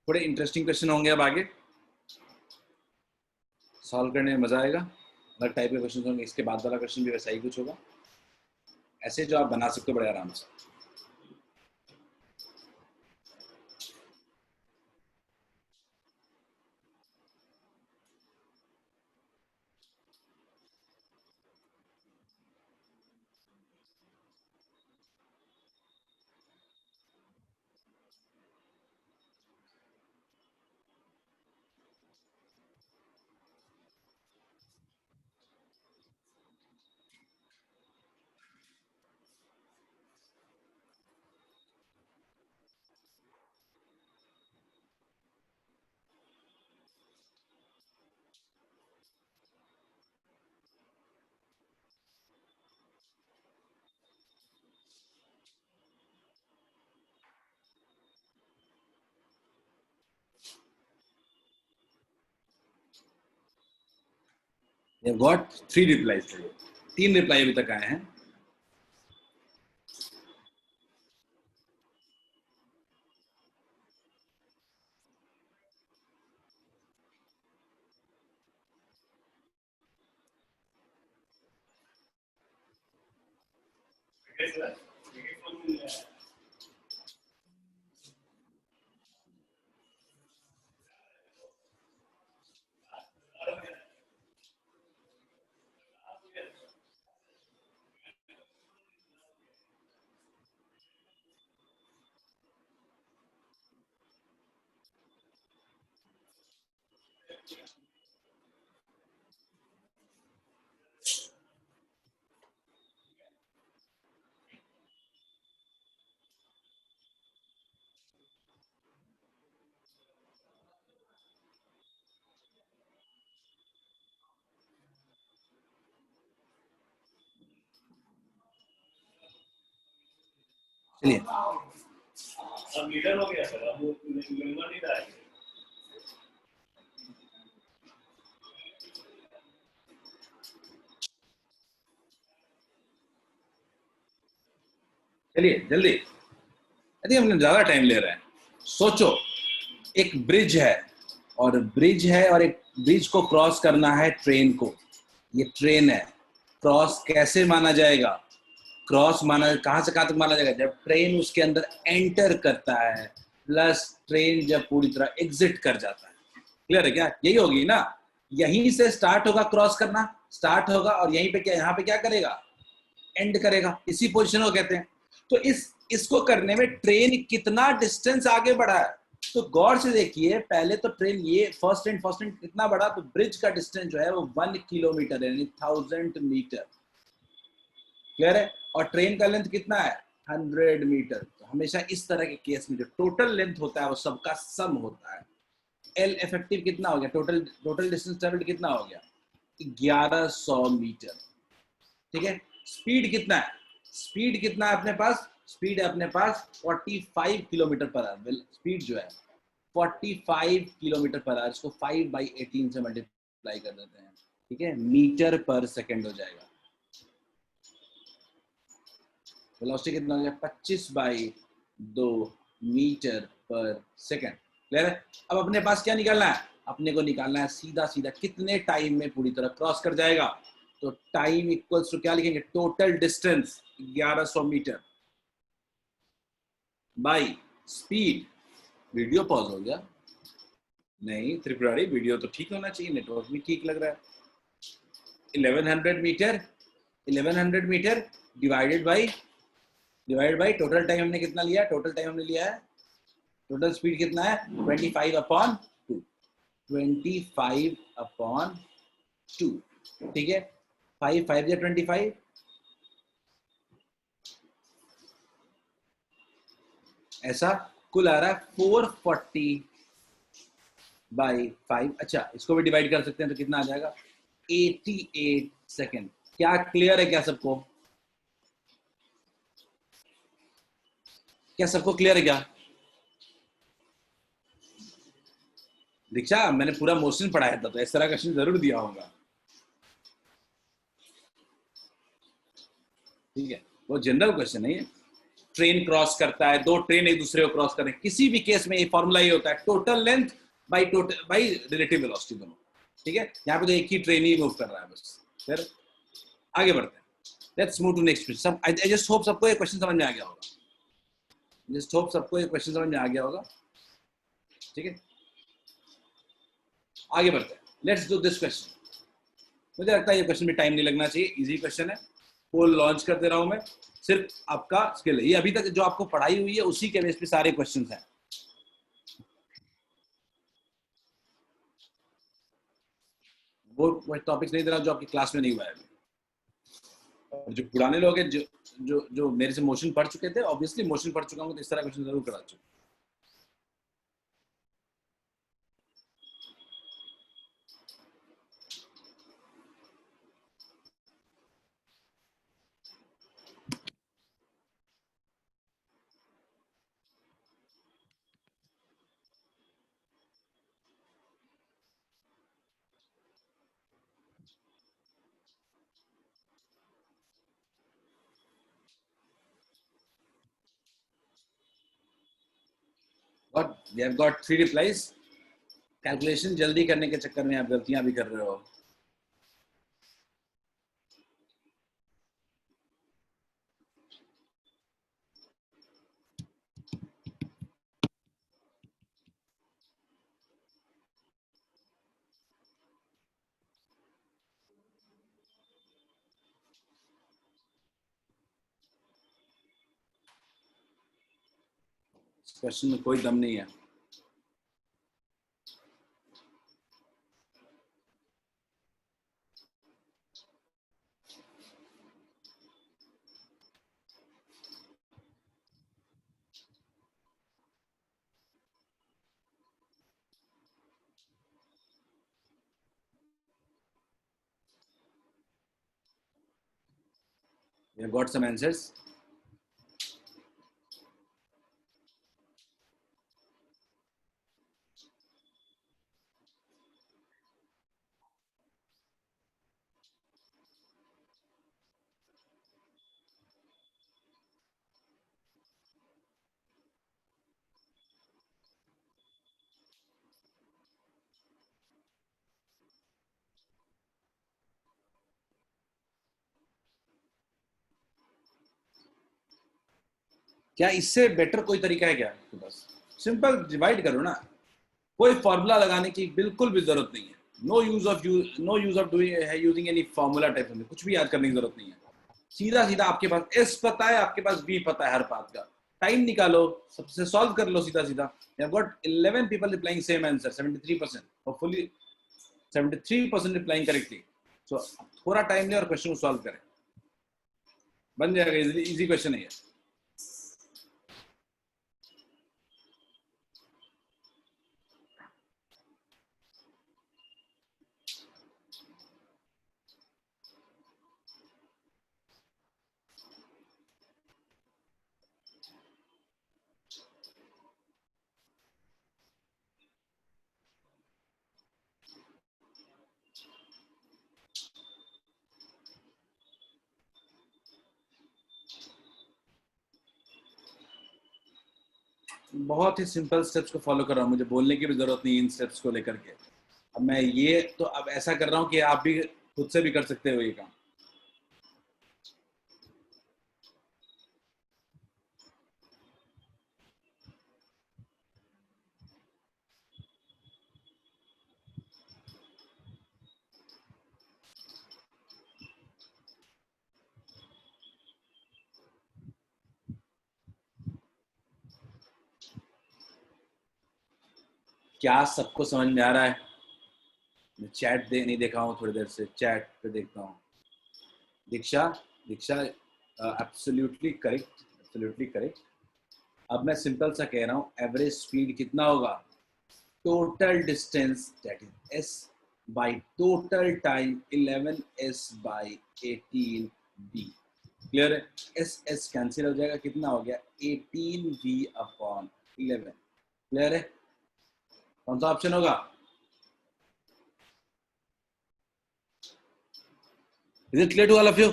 थोड़े इंटरेस्टिंग क्वेश्चन होंगे अब आगे, सॉल्व करने में मजा आएगा। अलग टाइप के क्वेश्चन होंगे। इसके बाद वाला क्वेश्चन भी वैसा ही कुछ होगा, ऐसे जो आप बना सकते हो बड़े आराम से। What 3 replies today? 3 रिप्लाई अभी तक आए हैं। चलिए अब लीडर हो गया सर, अब वो मेंबर नहीं था। चलिए जल्दी, यदि हम ज्यादा टाइम ले रहे हैं। सोचो, एक ब्रिज है और एक ब्रिज को क्रॉस करना है ट्रेन को। ये ट्रेन है, क्रॉस कैसे माना जाएगा? क्रॉस माना कहां से कहां तक माना जाएगा? जब ट्रेन उसके अंदर एंटर करता है, प्लस ट्रेन जब पूरी तरह एग्जिट कर जाता है। क्लियर है क्या? यही होगी ना, यहीं से स्टार्ट होगा क्रॉस करना, स्टार्ट होगा और यहीं पे क्या, यहाँ पे क्या करेगा, एंड करेगा। इसी पोजीशन को कहते हैं। तो इसको करने में ट्रेन कितना डिस्टेंस आगे बढ़ा है, तो गौर से देखिए। पहले तो ट्रेन ये फर्स्ट एंड कितना बड़ा, तो ब्रिज का डिस्टेंस जो है वो 1 किलोमीटर है, यानी 1000 मीटर। क्लियर है? और ट्रेन का लेंथ कितना है, 100 मीटर। तो हमेशा इस तरह के केस में जो टोटल लेंथ होता है वो सबका सम होता है। एल इफेक्टिव कितना हो गया, टोटल डिस्टेंस ट्रेवल्ड कितना हो गया, 1100 मीटर। ठीक है? स्पीड कितना है, स्पीड कितना है अपने पास, स्पीड है अपने पास 45 किलोमीटर पर आवर। स्पीड जो है 45 किलोमीटर पर आवर, इसको 5/18 से मल्टीप्लाई कर देते हैं। ठीक है? मीटर पर सेकंड हो जाएगा। वेलोसिटी कितना हो गया, 25/2 मीटर पर सेकंड। क्लियर है? अब अपने पास क्या निकालना है, अपने को निकालना है सीधा सीधा कितने टाइम में पूरी तरह क्रॉस कर जाएगा। तो टाइम इक्वल्स टू क्या लिखेंगे, total distance 1100 metre by speed. Video pause हो गया? नहीं त्रिपुरारी, वीडियो तो ठीक होना चाहिए, नेटवर्क भी ठीक लग रहा है। 1100 metre divided by total time हमने कितना लिया, टोटल टाइम हमने लिया है, टोटल स्पीड कितना है 25/2, 25/2। ठीक है? 5 5 या 25, ऐसा कुल आ रहा है 440/5। अच्छा, इसको भी डिवाइड कर सकते हैं तो कितना आ जाएगा, 88 सेकेंड। क्या क्लियर है क्या सबको, क्या सबको क्लियर है क्या? दीक्षा, मैंने पूरा मोशन पढ़ाया था तो इस तरह का क्वेश्चन जरूर दिया होगा। ठीक है? वो जनरल क्वेश्चन है ये। ट्रेन क्रॉस करता है, दो ट्रेन एक दूसरे को क्रॉस करें, किसी भी केस में ये फॉर्मूला ये होता है, total length by relative velocity दोनों। ठीक है? यहाँ पे तो एक ही ट्रेन ही मूव कर रहा है बस। फिर आगे बढ़ते हैं, let's move to next question. I just hope सबको ये क्वेश्चन समझ में आ गया होगा, जस्ट होप सबको ये क्वेश्चन समझ में आ गया होगा। ठीक है? आगे बढ़ते हैं, लेट्स डू दिस क्वेश्चन। मुझे लगता है ये क्वेश्चन में टाइम नहीं लगना चाहिए, इजी क्वेश्चन है। पोल लॉन्च कर दे रहा हूं मैं, सिर्फ आपका स्किल है ये। अभी तक जो आपको पढ़ाई हुई है उसी के बेस पे सारे क्वेश्चंस हैं। वो टॉपिक्स नहीं दे रहा जो आपकी क्लास में नहीं हुआ है अभी। और जो पुराने लोग हैं, जो जो जो मेरे से मोशन पढ़ चुके थे, ऑब्वियसली मोशन पढ़ चुका हूं तो इस तरह क्वेश्चन जरूर करा चुका। But they have got 3 replies. Calculation जल्दी करने के चक्कर में आप गलतियां भी कर रहे हो। इस क्वेश्चन में कोई दम नहीं है। We have got some answers. क्या इससे बेटर कोई तरीका है क्या आपके पास? सिंपल डिवाइड करो ना, कोई फॉर्मूला लगाने की बिल्कुल भी जरूरत नहीं है। No use of doing using any formula type में, कुछ भी याद करने की जरूरत नहीं है। सीधा सीधा आपके पास एस पता है, आपके पास बी पता है हर बात का, टाइम निकालो, सबसे सॉल्व कर लो सीधा सीधा। You have got 11 people replying same answer, 73%, hopefully 73% replying correctly. So थोड़ा टाइम ले और क्वेश्चन को सॉल्व करें, बन जाएगा। इजी क्वेश्चन है ये। बहुत ही सिंपल स्टेप्स को फॉलो कर रहा हूँ, मुझे बोलने की भी जरूरत नहीं इन स्टेप्स को लेकर के। अब मैं ये तो अब ऐसा कर रहा हूँ कि आप भी खुद से भी कर सकते हो ये काम। क्या सबको समझ में आ रहा है? मैं चैट नहीं देखा हूँ थोड़ी देर से, चैट पे देखता हूँ। दीक्षा, दीक्षा, एब्सोल्युटली करेक्ट, एब्सोल्युटली करेक्ट। अब मैं सिंपल सा कह रहा हूँ, एवरेज स्पीड कितना होगा? Total distance that is S by total time 11s by 18v। Clear है? एस एस कैंसिल हो जाएगा, कितना हो गया? 18v upon 11। क्लियर है? कौन सा ऑप्शन होगा? Is it clear to all of you?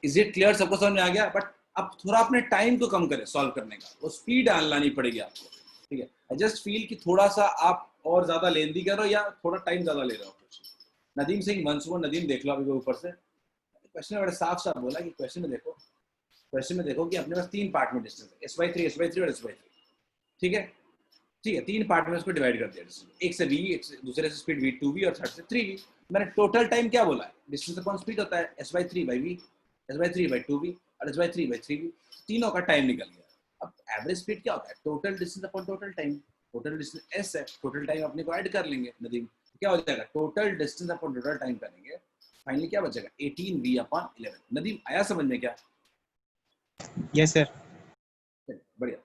Is it clear? सबको समझ में आ गया? बट अब थोड़ा अपने टाइम को कम करें सॉल्व करने का, वो स्पीड लानी पड़ेगी आपको। ठीक है, आई जस्ट फील कि थोड़ा सा आप और ज्यादा लेंदी करो या थोड़ा टाइम ज्यादा ले रहे हो कुछ। नदीम सिंह मंसूर, नदीम देख लो अभी ऊपर से क्वेश्चन में बड़े साफ साफ बोला कि क्वेश्चन में देखो, क्वेश्चन में देखो कि अपने पास 3 पार्ट में डिस्टेंस है, s/3, s/3 और s/3। ठीक है, ठीक है, 3 पार्ट में उसको डिवाइड कर दिया डिस्टेंस, एक से v, एक से दूसरे से स्पीड v 2v और थर्ड से 3v। मैंने टोटल टाइम क्या बोला है? डिस्टेंस अपॉन स्पीड होता है s/3/v, s/3/2v और s/3/3v। तीनों का टाइम निकल गया। अब एवरेज स्पीड क्या होता है? Total distance upon total time. Total distance s है, टोटल टाइम अपने को ऐड कर लेंगे नदीम, क्या हो जाएगा? Total distance upon total time करेंगे, फाइनली क्या बचेगा? 18v upon 11। नदीम आया समझ में क्या? Yes, sir. बढ़िया।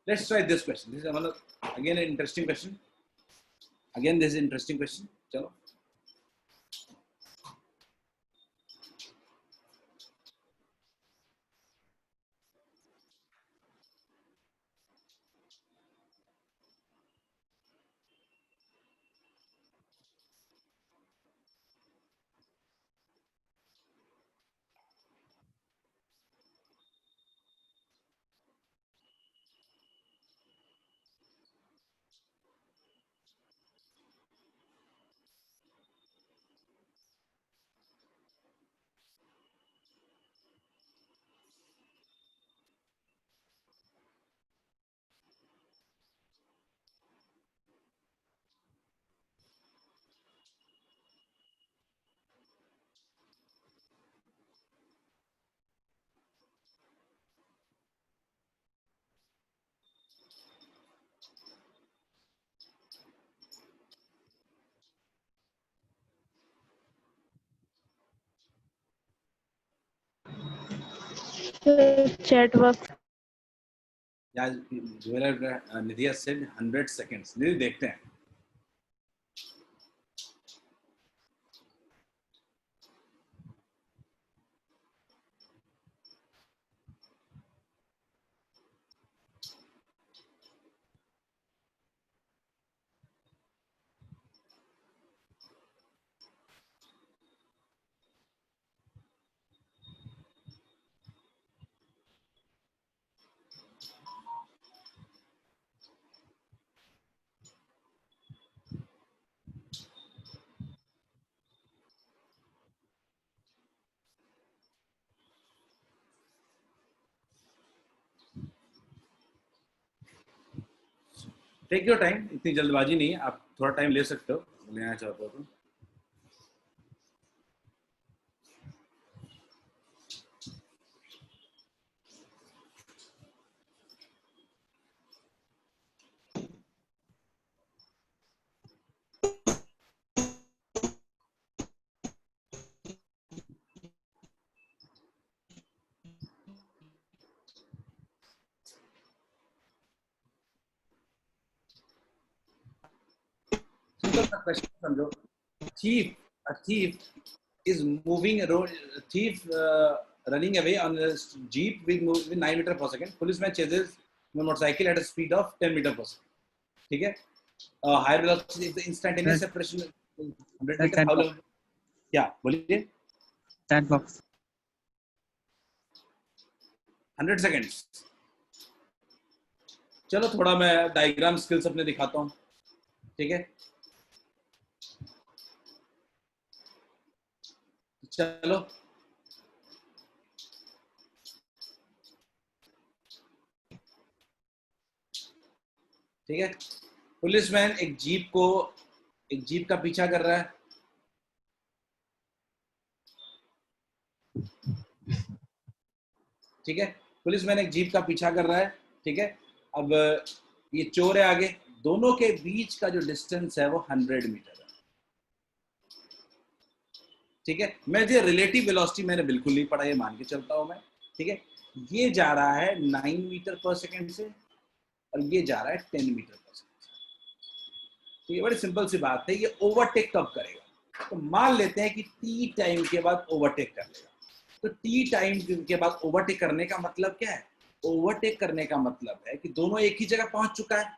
Let's try this question. This is मतलब again an interesting question. Again this is an interesting question. चलो, chat works. यार निधि said 100 seconds. निधि देखते हैं। टेक योर टाइम, इतनी जल्दबाजी नहीं है, आप थोड़ा टाइम ले सकते हो लेना चाहते हो तो। सिंपल सा क्वेश्चन समझो। A thief is moving a road. Thief running away on a jeep with 9 meter per second. Policeman chases a motorcycle at a speed of 10 meter per second. ठीक है? Higher velocity is the instantaneous separation. 100 meter. How long? क्या बोलिए? Chat box. 100 seconds. चलो थोड़ा मैं diagram skills अपने दिखाता हूँ, ठीक है? चलो ठीक है। पुलिसमैन एक जीप का पीछा कर रहा है, ठीक है। पुलिसमैन एक जीप का पीछा कर रहा है, ठीक है। अब ये चोर है आगे, दोनों के बीच का जो डिस्टेंस है वो 100 मीटर है, ठीक है। मैं जो रिलेटिव वेलोसिटी मैंने बिल्कुल नहीं पढ़ा, ये मान के चलता हूं मैं, ठीक है। ये जा रहा है 9 मीटर पर सेकेंड से और ये जा रहा है 10 मीटर पर सेकेंड से। तो ये बड़ी सिंपल सी बात है। ये ओवरटेक कब करेगा? तो मान लेते हैं कि टी टाइम के बाद ओवरटेक कर लेगा। तो टी टाइम के बाद ओवरटेक करने का मतलब क्या है? ओवरटेक करने का मतलब है कि दोनों एक ही जगह पहुंच चुका है।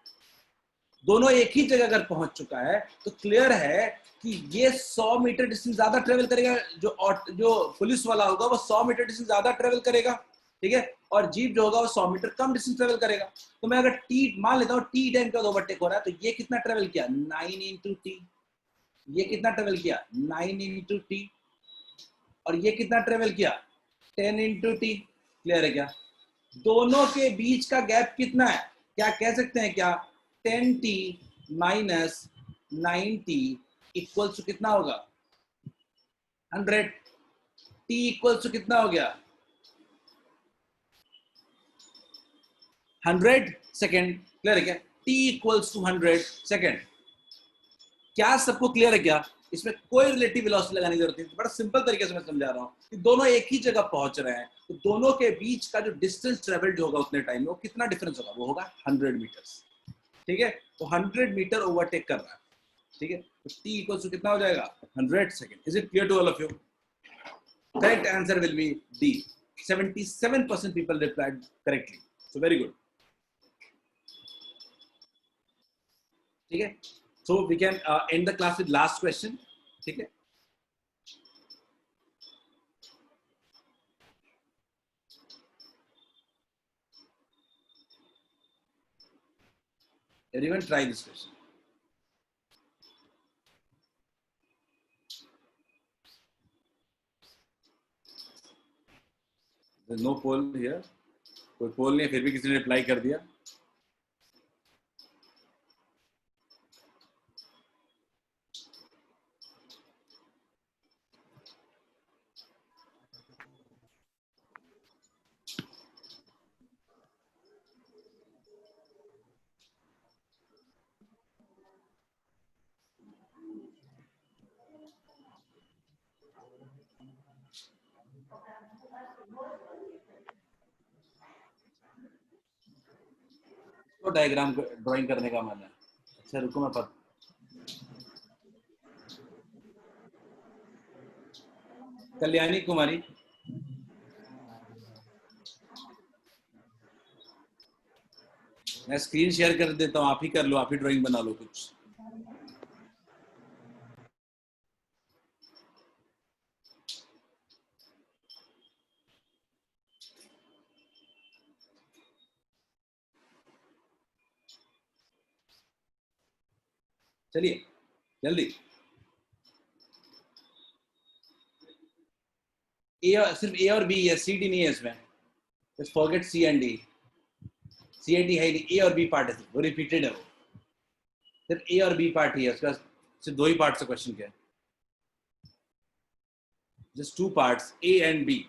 दोनों एक ही जगह अगर पहुंच चुका है तो क्लियर है कि ये 100 मीटर डिस्टेंस ज्यादा ट्रेवल करेगा, जो पुलिस वाला होगा वो 100 मीटर डिस्टेंस ज्यादा ट्रेवल करेगा, ठीक है। और जीप जो होगा वो 100 मीटर कम डिस्टेंस ट्रेवल करेगा। तो मैं अगर टी मान लेता हूँ टी टाइम के बाद ओवरटेक हो रहा है, तो ये कितना ट्रेवल किया? 9 इंटू टी। ये कितना ट्रेवल किया? 9 इंटू टी। और ये कितना ट्रेवल किया? 10 इंटू टी। क्लियर है क्या? दोनों के बीच का गैप कितना है? क्या कह सकते हैं क्या? 10t minus 9t equals to कितना होगा? 100। t इक्वल्स टू कितना हो गया? 100 सेकेंड। क्लियर है क्या? t equals to 100 second. क्या सबको क्लियर है क्या? इसमें कोई रिलेटिव वेलोसिटी लगाने की जरूरत नहीं, बड़ा सिंपल तरीके से मैं समझा रहा हूँ कि दोनों एक ही जगह पहुंच रहे हैं, तो दोनों के बीच का जो डिस्टेंस ट्रेवल्ड होगा उतने टाइम में, वो कितना डिफरेंस होगा? वो होगा 100 मीटर्स, ठीक है। तो 100 मीटर ओवरटेक कर रहा है, ठीक है। तो t इक्वल्स टू कितना हो जाएगा? 100 second. Is it clear to all of you? Correct answer will be D. 77% people replied correctly, so very good, ठीक है। So we can end the class with last question, ठीक है। Everyone try this question. There's no poll here. कोई पोल नहीं, फिर भी किसी ने रिप्लाई कर दिया। तो डायग्राम ड्राइंग करने का मन है। अच्छा रुको, मैं कल्याणी कुमारी, मैं स्क्रीन शेयर कर देता हूँ, आप ही कर लो, आप ही ड्राइंग बना लो कुछ। चलिए जल्दी। सिर्फ ए और बी है, सी डी नहीं है इसमें। Just forget C and D. C and D है नहीं, ए और बी पार्ट है, वो रिपीटेड है वो। सिर्फ ए और बी पार्ट ही है, उसका सिर्फ दो ही पार्ट से क्वेश्चन क्या है, just two parts A and B.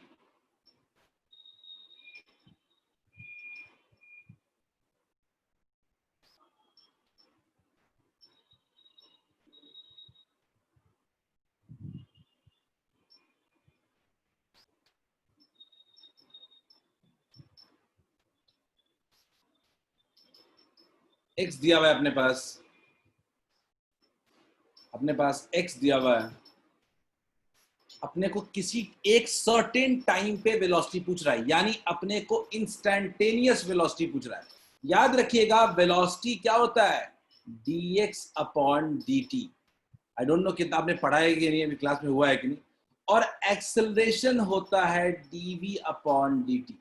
X दिया हुआ है अपने पास एक्स दिया हुआ है, अपने को किसी एक सर्टेन टाइम पे वेलोसिटी पूछ रहा है, यानी अपने को इंस्टेंटेनियस वेलोसिटी पूछ रहा है। याद रखिएगा वेलोसिटी क्या होता है, dx upon dt। I don't know कितना आपने पढ़ा है कि नहीं, अभी क्लास में हुआ है कि नहीं। और एक्सेलरेशन होता है dv अपॉन dt।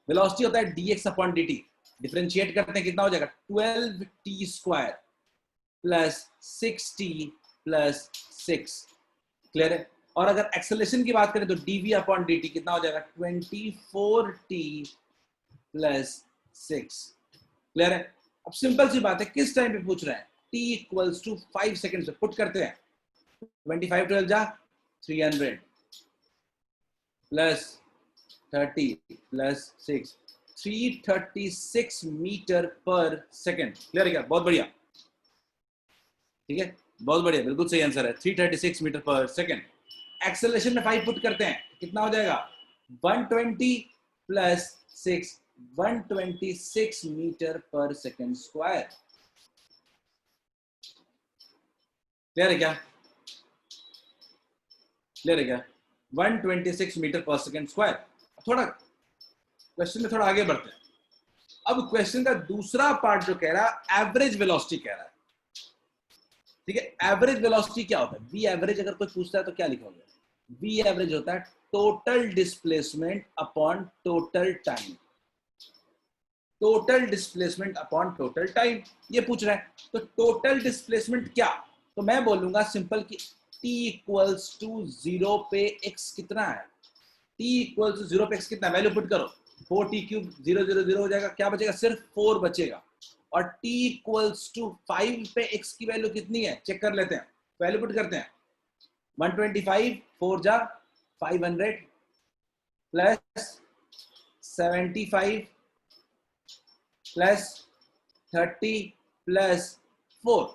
वेलोसिटी होता है dx अपॉन dt। डिफरेंशिएट करते हैं कितना हो जाएगा, 12t square plus 6t plus 6। Clear है। और अगर एक्सेलरेशन की बात करें तो dv अपॉन dt कितना हो जाएगा, 24t प्लस 6। क्लियर है। अब सिंपल सी बात है, किस टाइम पे पूछ रहे हैं, t इक्वल्स टू 5 सेकेंड से पुट करते हैं, 25 12 जा 300 प्लस 30 प्लस 6, 336 मीटर पर सेकेंड। क्लियर है क्या, बहुत बढ़िया, ठीक है, बहुत बढ़िया, बिल्कुल सही आंसर है, 336 मीटर पर सेकेंड। एक्सेलरेशन में 5 पुट करते हैं, कितना हो जाएगा, 120 प्लस 6, 126 मीटर पर सेकेंड स्क्वायर। क्लियर है क्या, क्लियर है क्या, 126 मीटर पर सेकेंड स्क्वायर। थोड़ा क्वेश्चन में थोड़ा आगे बढ़ते हैं। अब क्वेश्चन का दूसरा पार्ट जो कह रहा है एवरेज वेलोसिटी कह रहा है, ठीक है। एवरेज वेलोसिटी क्या होता है, वी एवरेज अगर कोई पूछता है तो क्या लिखोगे, वी एवरेज होता है total displacement upon total time, total displacement upon total time, ये पूछ रहा है। तो टोटल डिस्प्लेसमेंट क्या, तो मैं बोलूंगा सिंपल कि t इक्वल्स टू 0 पे x कितना है, t इक्वल्स टू 0 पे x कितना है, वैल्यू पुट करो, 4t क्यूब 0 0 0 हो जाएगा, क्या बचेगा, सिर्फ 4 बचेगा। और t इक्वल्स टू 5 पे x की वैल्यू कितनी है, चेक कर लेते हैं, वैल्यू पुट करते हैं, 125 4 जा 500 प्लस 75 प्लस 30 प्लस 4,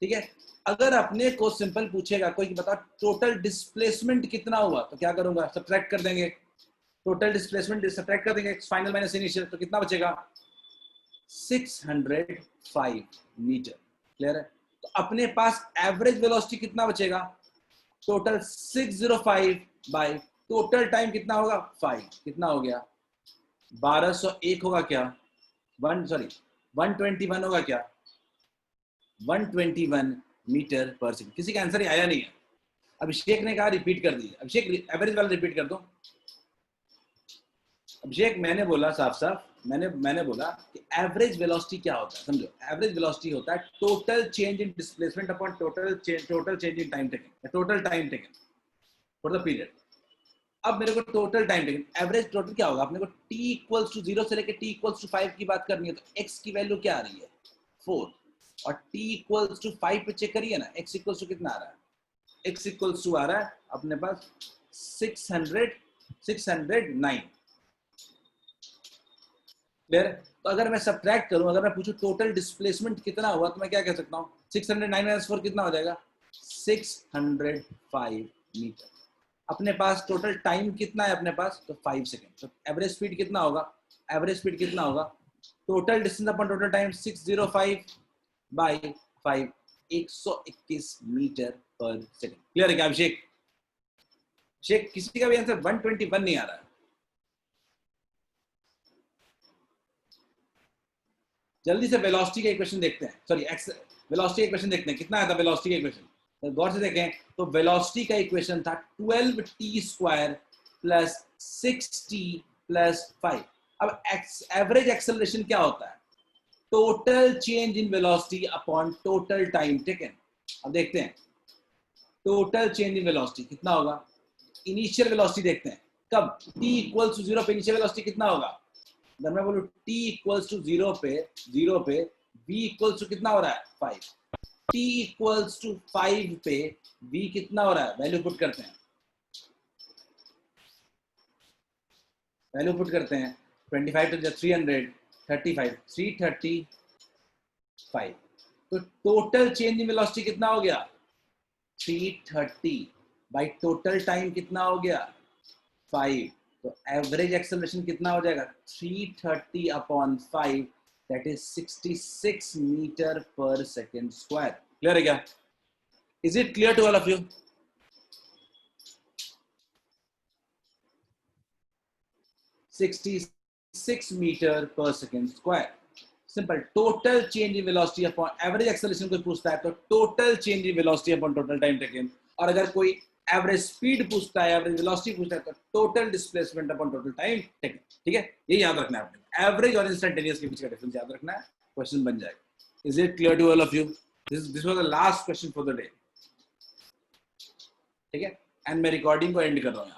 ठीक है। अगर अपने को सिंपल पूछेगा कोई कि बता टोटल डिस्प्लेसमेंट कितना हुआ, तो क्या करूंगा, सब्ट्रैक्ट कर देंगे, टोटल डिस्प्लेसमेंट सब्ट्रैक्ट कर देंगे, फाइनल माइनस इनिशियल, तो कितना बचेगा, 605 मीटर। क्लियर है। तो अपने पास एवरेज वेलोसिटी कितना बचेगा, टोटल 605 बाय टोटल टाइम कितना होगा 5, कितना हो गया 1201 होगा क्या, 121 होगा क्या, 121 मीटर पर सेकंड। किसी का आंसर ही आया नहीं है। अभिषेक ने कहा रिपीट कर दिया, अभिषेक एवरेज वाला रिपीट कर दो। अभिषेक मैंने बोला साफ साफ, मैंने बोला कि एवरेज वेलोसिटी क्या होता है, समझो, एवरेज वेलोसिटी होता है total change in displacement upon total change in time taken, total time taken for the period. अब मेरे को total time taken, average total क्या होगा, अपने को t इक्वल्स टू 0 से लेकर t इक्वल्स टू 5 की बात करनी है, तो x की वैल्यू क्या आ रही है 4, और t इक्वल्स टू 5 पे चेक करिए ना, x इक्वल्स टू कितना आ रहा है, x इक्वल्स टू आ रहा है अपने पास 609। क्लियर। तो अगर मैं सब्ट्रैक्ट करूं, अगर मैं पूछूं टोटल डिस्प्लेसमेंट कितना हुआ, तो मैं क्या कह सकता हूं, 609 - 4 कितना हो जाएगा, 605 मीटर। अपने पास टोटल टाइम कितना है अपने पास, तो 5 सेकेंड। तो एवरेज स्पीड कितना होगा, एवरेज स्पीड कितना होगा, total distance upon total time 605 by 5, 121 metre पर सेकेंड। क्लियर है क्या अभिषेक, अभिषेक किसी का भी आंसर 121 नहीं आ रहा है। जल्दी से वेलोसिटी का इक्वेशन देखते हैं, सॉरी वेलोसिटी का इक्वेशन देखते हैं, कितना आया था वेलोसिटी का इक्वेशन, तो गौर से देखें। तो वेलोसिटी का इक्वेशन था 12t square plus 6t plus 5। अब एवरेज एक्सेलरेशन क्या होता है, total change in velocity upon total time taken. अब देखते हैं टोटल चेंज इन वेलोसिटी कितना होगा, इनिशियल वेलोसिटी देखते हैं, कब t इक्वल्स टू 0 पे इनिशियल वेलोसिटी कितना होगा, अगर मैं बोलूं t इक्वल्स टू 0 पे v इक्वल्स टू कितना हो रहा है 5, t इक्वल्स टू 5 पे v कितना हो रहा है, वैल्यू पुट करते हैं, वैल्यू पुट करते हैं 25 to 300 35 335, तो टोटल चेंज इन वेलोसिटी कितना हो गया 330 बाई टोटल टाइम कितना हो गया 5, तो एवरेज एक्सेलरेशन कितना हो जाएगा 330 अपॉन 5 दैट इज 66 मीटर पर सेकेंड स्क्वायर। क्लियर है क्या? Is it clear to all of you? (66 metre पर second square. Simple, total change in velocity upon average acceleration कोई पूछता है तो total change in velocity upon total time taken, और अगर कोई एवरेज स्पीड पूछता है, एवरेज वेलोसिटी पूछता है तो total displacement upon total time taken. ठीक है, ये याद रखना है आपने, एवरेज और इंस्टेंटेनियस के बीच का डिफरेंस याद रखना है, क्वेश्चन बन जाएगा। Is it clear to all of you? This was the last question for the day. ठीक है, एंड मैं रिकॉर्डिंग को एंड कर रहा हूं।